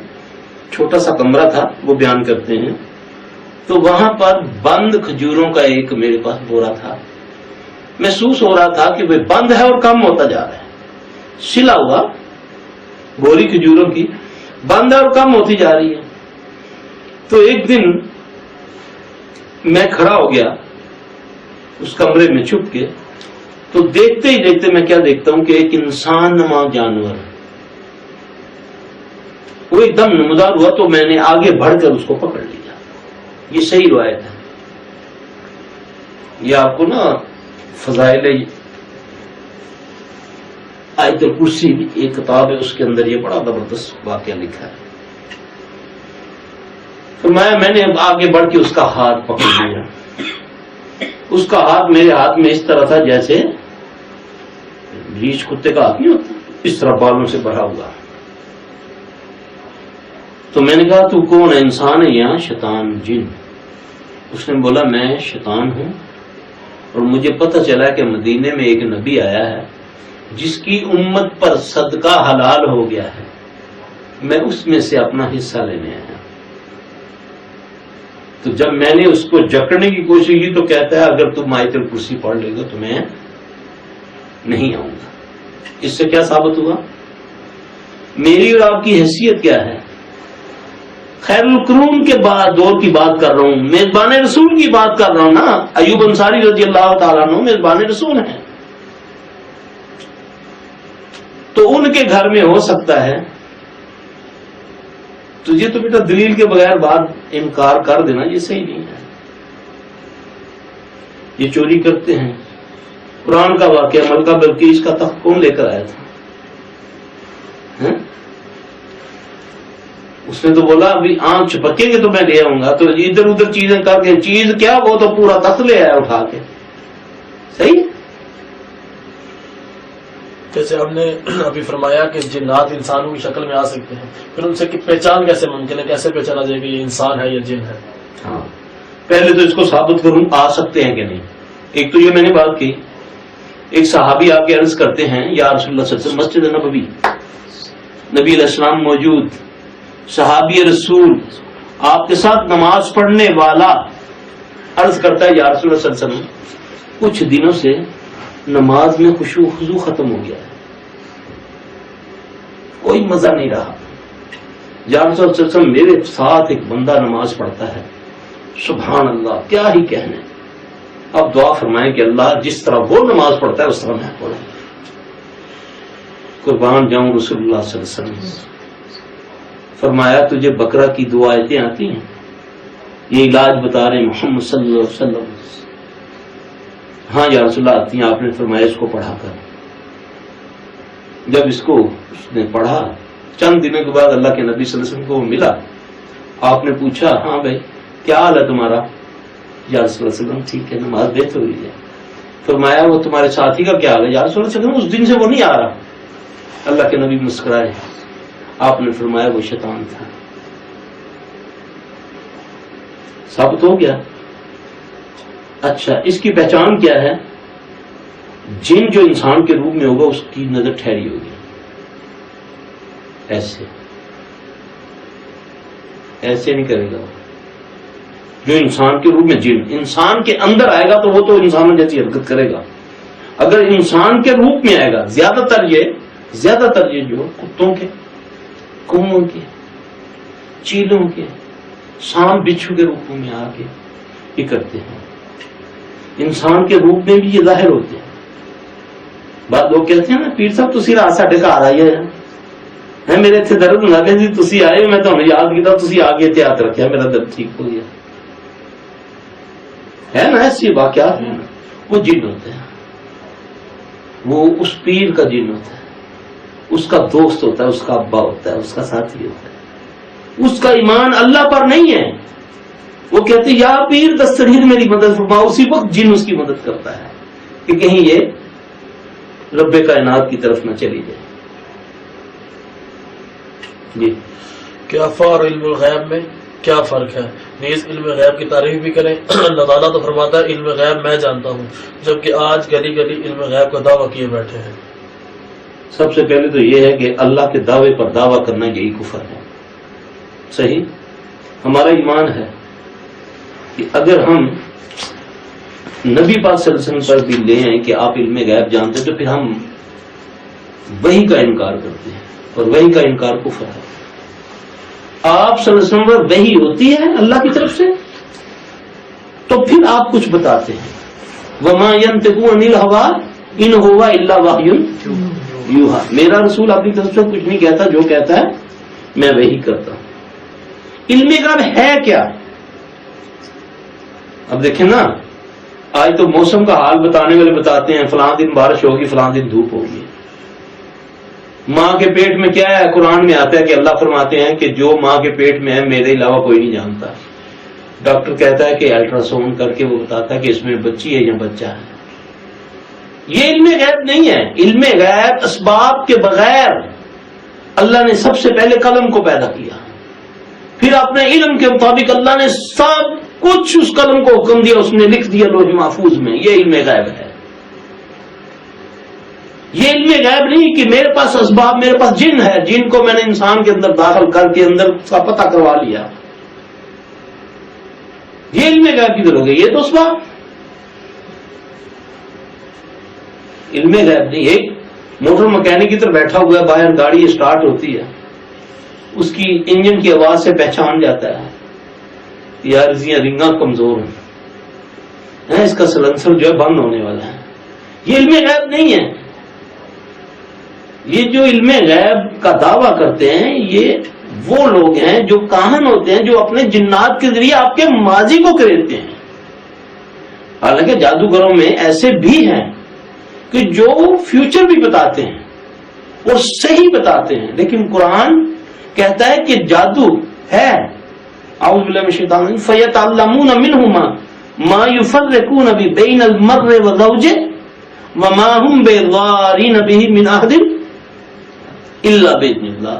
S1: چھوٹا سا کمرہ تھا، وہ بیان کرتے ہیں. تو وہاں پر بند کھجوروں کا ایک میرے پاس بورا تھا. محسوس ہو رہا تھا کہ وہ بند ہے اور کم ہوتا جا رہا ہے. سلا ہوا بوری کھجوروں کی بند ہے اور کم ہوتی جا رہی ہے. تو ایک دن میں کھڑا ہو گیا اس کمرے میں چھپ کے، تو دیکھتے ہی دیکھتے میں کیا دیکھتا ہوں کہ ایک انسان نما جانور وہ ایک دم نمودار ہوا. تو میں نے آگے بڑھ کر اس کو پکڑ لیا. یہ صحیح روایت ہے. یہ آپ کو نا فضائل آیت الکرسی ایک کتاب ہے، اس کے اندر یہ بڑا زبردست واقعہ لکھا ہے. تو میں نے آگے بڑھ کے اس کا ہاتھ پکڑ لیا. اس کا ہاتھ میرے ہاتھ میں اس طرح تھا جیسے ریچھ کتے کا ہاتھ نہیں ہوتا، اس طرح بالوں سے بھرا ہوا. تو میں نے کہا تو کون ہے؟ انسان ہے یا شیطان جن؟ اس نے بولا میں شیطان ہوں، اور مجھے پتہ چلا کہ مدینے میں ایک نبی آیا ہے جس کی امت پر صدقہ حلال ہو گیا ہے، میں اس میں سے اپنا حصہ لینے آیا. تو جب میں نے اس کو جکڑنے کی کوشش کی تو کہتا ہے اگر تم آیت الکرسی پڑھ لے گا تو میں نہیں آؤں گا. اس سے کیا ثابت ہوا؟ میری اور آپ کی حیثیت کیا ہے؟ خیر القرون کے بعد دور کی بات کر رہا ہوں، میزبان رسول کی بات کر رہا ہوں نا. ایوب انصاری رضی اللہ تعالیٰ عنہ میزبان رسول ہیں. تو ان کے گھر میں ہو سکتا ہے تجھے تو بیٹا دلیل کے بغیر بات انکار کر دینا یہ صحیح نہیں ہے. یہ چوری کرتے ہیں. قرآن کا واقعہ ملکہ بلقیس کا تخت کون لے کر آیا تھا؟ اس نے تو بولا ابھی آنکھ چھپکیں گے تو میں لے آؤں گا, تو ادھر ادھر چیزیں کر کے چیز کیا وہ تو پورا تخت لے آیا اٹھا کے. صحیح.
S2: جیسے ہم نے ابھی فرمایا کہ جنات انسانوں کی شکل میں آ سکتے ہیں, پھر ان سے پہچان کیسے ممکن ہے, کیسے پہچانا جائے کہ یہ انسان ہے یا جن ہے؟
S1: ہاں پہلے تو اس کو ثابت کروں آ سکتے ہیں کہ نہیں. ایک تو یہ میں نے بات کی, ایک صحابی آ کے عرض کرتے ہیں یا رسول اللہ صلی اللہ علیہ وسلم, مسجد نبوی نبی علیہ السلام موجود, صحابی رسول آپ کے ساتھ نماز پڑھنے والا عرض کرتا ہے یا رسول اللہ صلی اللہ علیہ وسلم کچھ دنوں سے نماز میں خشوع خضوع ختم ہو گیا ہے, کوئی مزہ نہیں رہا. یا رسول اللہ صلی اللہ علیہ وسلم میرے ساتھ ایک بندہ نماز پڑھتا ہے, سبحان اللہ کیا ہی کہنے. اب دعا فرمائیں کہ اللہ جس طرح وہ نماز پڑھتا ہے اس طرح میں پڑھوں. قربان جاؤں رسول اللہ صلی اللہ علیہ وسلم. فرمایا تجھے بقرہ کی 2 آیتیں آتی ہیں, یہ علاج بتا رہے ہیں محمد صلی اللہ علیہ وسلم. ہاں یا رسول اللہ آتی ہیں. آپ نے فرمایا اس کو پڑھا کر. جب اس کو اس نے پڑھا, چند دنوں کے بعد اللہ کے نبی صلی اللہ علیہ وسلم کو ملا. آپ نے پوچھا ہاں بھائی کیا حال ہے تمہارا؟ یا رسول اللہ صلی اللہ علیہ وسلم ٹھیک ہے, نماز بہتر ہوئی ہے. فرمایا وہ تمہارے ساتھی کا کیا حال ہے؟ یا رسول اللہ صلی اللہ علیہ وسلم اس دن سے وہ نہیں آ رہا. اللہ کے نبی مسکرائے. آپ نے فرمایا وہ شیطان تھا. ثابت ہو گیا. اچھا اس کی پہچان کیا ہے؟ جن جو انسان کے روپ میں ہوگا اس کی نظر ٹھہری ہوگی ایسے ایسے نہیں کرے گا. جو انسان کے روپ میں جن انسان کے اندر آئے گا تو وہ تو انسانوں جیسی حرکت کرے گا. اگر انسان کے روپ میں آئے گا زیادہ تر یہ جو کتوں کے, کوموں کے, چیلوں کے, سانپ بچھو کے روپوں میں آ کے یہ کرتے ہیں. انسان کے روپ میں بھی یہ ظاہر ہوتے ہیں. بات لوگ کہتے ہیں نا پیر صاحب تسی رات ساڈے گھر آئے ہیں, میرے اتنے درد ہونا کہ جی تسی آئے, میں تمہیں یاد کیا تسی آ کے احتیاط رکھا, میرا درد ٹھیک ہو گیا. ہے نا ایسی واقعات ہیں. وہ جن ہوتے ہیں, وہ اس پیر کا جن ہوتا ہے, اس کا دوست ہوتا ہے, اس کا ابا ہوتا ہے, اس کا ساتھی ہوتا ہے. اس کا ایمان اللہ پر نہیں ہے. وہ کہتے ہیں یا پیر دستگیر میری مدد فرما. اسی وقت جن اس کی مدد کرتا ہے کہ کہیں یہ رب کائنات کی طرف نہ چلی جائے. جی
S2: کیا فار علم الغیب میں کیا فرق ہے؟ نیز علم غیب کی تعریف بھی کریں. اللہ تعالیٰ تو فرماتا ہے علم غیب میں جانتا ہوں, جبکہ آج گلی گلی علم غیب کا دعویٰ کیے بیٹھے ہیں.
S1: سب سے پہلے تو یہ ہے کہ اللہ کے دعوے پر دعویٰ کرنا یہی کفر ہے. صحیح. ہمارا ایمان ہے کہ اگر ہم نبی پاک صلی اللہ علیہ وسلم پر بھی لے آئیں کہ آپ علم غیب جانتے ہیں تو پھر ہم وحی کا انکار کرتے ہیں, اور وحی کا انکار کفر ہے. آپ صلی اللہ علیہ وسلم پر وحی ہوتی ہے اللہ کی طرف سے تو پھر آپ کچھ بتاتے ہیں. وما ينطق عن الهوى ان هو الا وحی یوحی. میرا رسول اپنی طرف سے کچھ نہیں کہتا, جو کہتا ہے میں وہی کرتا ہوں. علم غیب ہے کیا؟ اب دیکھیں نا, آج تو موسم کا حال بتانے والے بتاتے ہیں فلاں دن بارش ہوگی, فلاں دن دھوپ ہوگی. ماں کے پیٹ میں کیا ہے؟ قرآن میں آتا ہے کہ اللہ فرماتے ہیں کہ جو ماں کے پیٹ میں ہے میرے علاوہ کوئی نہیں جانتا. ڈاکٹر کہتا ہے کہ الٹرا ساؤنڈ کر کے وہ بتاتا ہے کہ اس میں بچی ہے یا بچہ ہے. یہ علم غیب نہیں ہے. علم غیب اسباب کے بغیر اللہ نے سب سے پہلے قلم کو پیدا کیا, پھر اپنے علم کے مطابق اللہ نے سب کچھ اس قلم کو حکم دیا, اس نے لکھ دیا لوح محفوظ میں. یہ علم غیب ہے. یہ علم غیب نہیں کہ میرے پاس اسباب, میرے پاس جن ہے, جن کو میں نے انسان کے اندر داخل کر کے اندر کا پتہ کروا لیا. یہ علم غیب کدھر ہو گئی؟ یہ تو اسباب. علم غیب نہیں. ایک موٹر مکینک کی طرف بیٹھا ہوا ہے, باہر گاڑی اسٹارٹ ہوتی ہے, اس کی انجن کی آواز سے پہچان جاتا ہے یار رنگاں کمزور ہیں, اس کا سلنسر جو ہے بند ہونے والا ہے. یہ علم غیب نہیں ہے. یہ جو علم غیب کا دعویٰ کرتے ہیں یہ وہ لوگ ہیں جو کاہن ہوتے ہیں، جو اپنے جنات کے ذریعے آپ کے ماضی کو کریتے ہیں. حالانکہ جادوگروں میں ایسے بھی ہیں کہ جو فیوچر بھی بتاتے ہیں اور صحیح بتاتے ہیں، لیکن قرآن کہتا ہے کہ جادو ہے. اعوذ باللہ من الشیطان الرجیم فَيَتَعَلَّمُونَ مِنْهُمَا مَا يُفَرِّقُونَ بِهِ بَيْنَ الْمَرِّ وَزَوْجِهِ وَمَا هُمْ بِضَارِّينَ بِهِ مِنْ أَحَدٍ إِلَّا بِإِذْنِ اللَّهِ.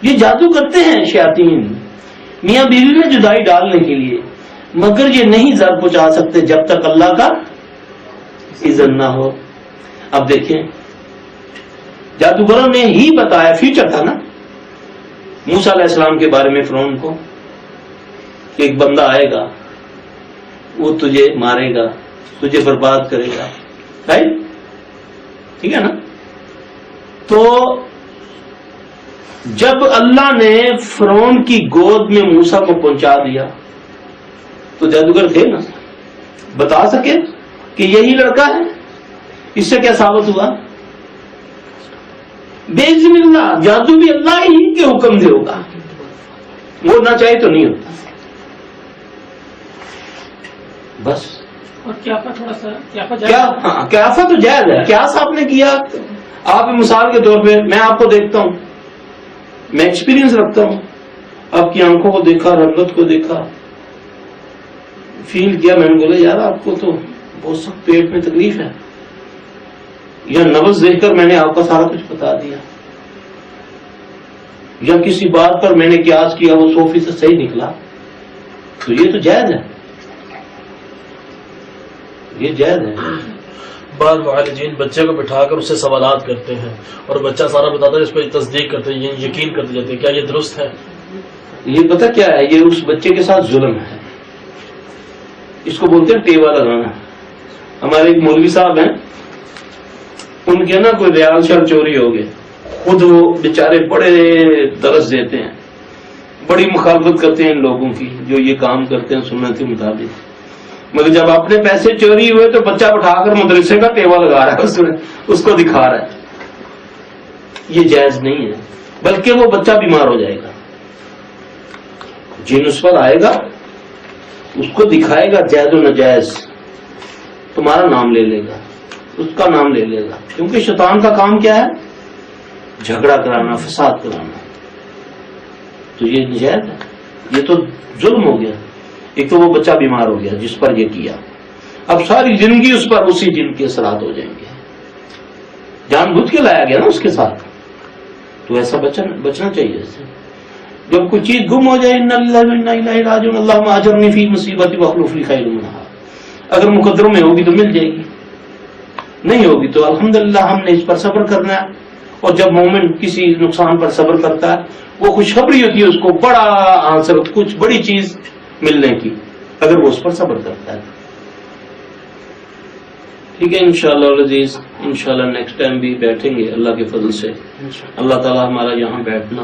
S1: یہ جادو کرتے ہیں شیاطین میاں بیوی میں جدائی ڈالنے کے لیے، مگر یہ نہیں زر پہنچا سکتے جب تک اللہ کا اذن نہ ہو. اب دیکھیں جادوگروں نے ہی بتایا، فیوچر تھا نا موسیٰ علیہ السلام کے بارے میں فرعون کو، کہ ایک بندہ آئے گا وہ تجھے مارے گا، تجھے برباد کرے گا، ٹھیک ہے نا. تو جب اللہ نے فرعون کی گود میں موسیٰ کو پہنچا دیا تو جادوگر تھے نا، بتا سکے کہ یہی لڑکا ہے. اس سے کیا ثابت ہوا؟ بِإِذْنِ اللہ، جادو بھی اللہ ہی کے حکم سے ہوگا، وہ نہ چاہے تو نہیں ہوتا. بس.
S3: اور تھوڑا سا
S1: قیافہ تو جائز ہے. قیاس آپ نے کیا، آپ مثال کے طور پہ میں آپ کو دیکھتا ہوں، میں ایکسپیرینس رکھتا ہوں، آپ کی آنکھوں کو دیکھا، رنگت کو دیکھا، فیل کیا، میں نے بولا یار آپ کو تو بہت سخت پیٹ میں تکلیف ہے، یا نبض دیکھ کر میں نے آپ کا سارا کچھ بتا دیا، یا کسی بات پر میں نے قیاس کیا وہ 100% صحیح نکلا، تو یہ تو جائز ہے، یہ جائز ہے.
S2: بعض معالجین بچے کو بٹھا کر اس سے سوالات کرتے ہیں اور بچہ سارا بتاتا ہے، اس پہ تصدیق کرتے ہیں، یقین کرتے جاتے ہیں. کیا یہ درست ہے؟
S1: یہ پتہ کیا ہے، یہ اس بچے کے ساتھ ظلم ہے، اس کو بولتے ہیں ٹیوا لگانا. ہمارے ایک مولوی صاحب ہیں، ان کے نا کوئی ریال شال چوری ہو گئے، خود وہ بیچارے بڑے درس دیتے ہیں، بڑی مخالفت کرتے ہیں ان لوگوں کی جو یہ کام کرتے ہیں سنت کے مطابق، مگر جب اپنے پیسے چوری ہوئے تو بچہ بٹھا کر مدرسے کا ٹیوا لگا رہا ہے، اس کو دکھا رہا ہے. یہ جائز نہیں ہے، بلکہ وہ بچہ بیمار ہو جائے گا. جن اس پر آئے گا اس کو دکھائے گا جائز و ناجائز، تمہارا نام لے لے گا، اس کا نام لے لے گا، کیونکہ شیطان کا کام کیا ہے؟ جھگڑا کرانا، فساد کرانا. تو یہ نجائز ہے، یہ تو ظلم ہو گیا. ایک تو وہ بچہ بیمار ہو گیا جس پر یہ کیا، اب ساری زندگی اس پر اسی جن کے اثرات ہو جائیں گے. جان بوجھ کے لایا گیا نا اس کے ساتھ، تو ایسا بچنا چاہیے اس سے. جب کوئی چیز گم ہو جائے انا للہ و انا الیہ راجعون اللہم اجرنی فی مصیبتی واخلف لی خیرا منہا، اگر مقدروں میں ہوگی تو مل جائے گی، نہیں ہوگی تو الحمدللہ ہم نے اس پر صبر کرنا ہے. اور جب مومن کسی نقصان پر صبر کرتا ہے وہ خوشخبری ہوتی ہے اس کو بڑا آنسر، کچھ بڑی چیز ملنے کی، اگر وہ اس پر صبر کرتا ہے. ٹھیک ہے انشاءاللہ العزیز، انشاءاللہ نیکسٹ ٹائم بھی بیٹھیں گے اللہ کے فضل سے. اللہ تعالی ہمارا یہاں بیٹھنا،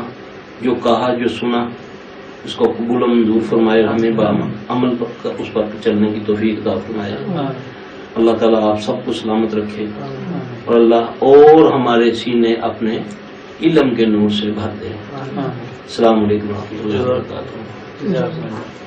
S1: جو کہا جو سنا اس کو قبول و منظور فرمائے، ہمیں عمل اس پر چلنے کی توفیق عطا فرمائے. اللہ تعالیٰ آپ سب کو سلامت رکھے، اور اللہ اور ہمارے سینے اپنے علم کے نور سے بھر دے. السلام علیکم و رحمۃ اللہ وبرکاتہ.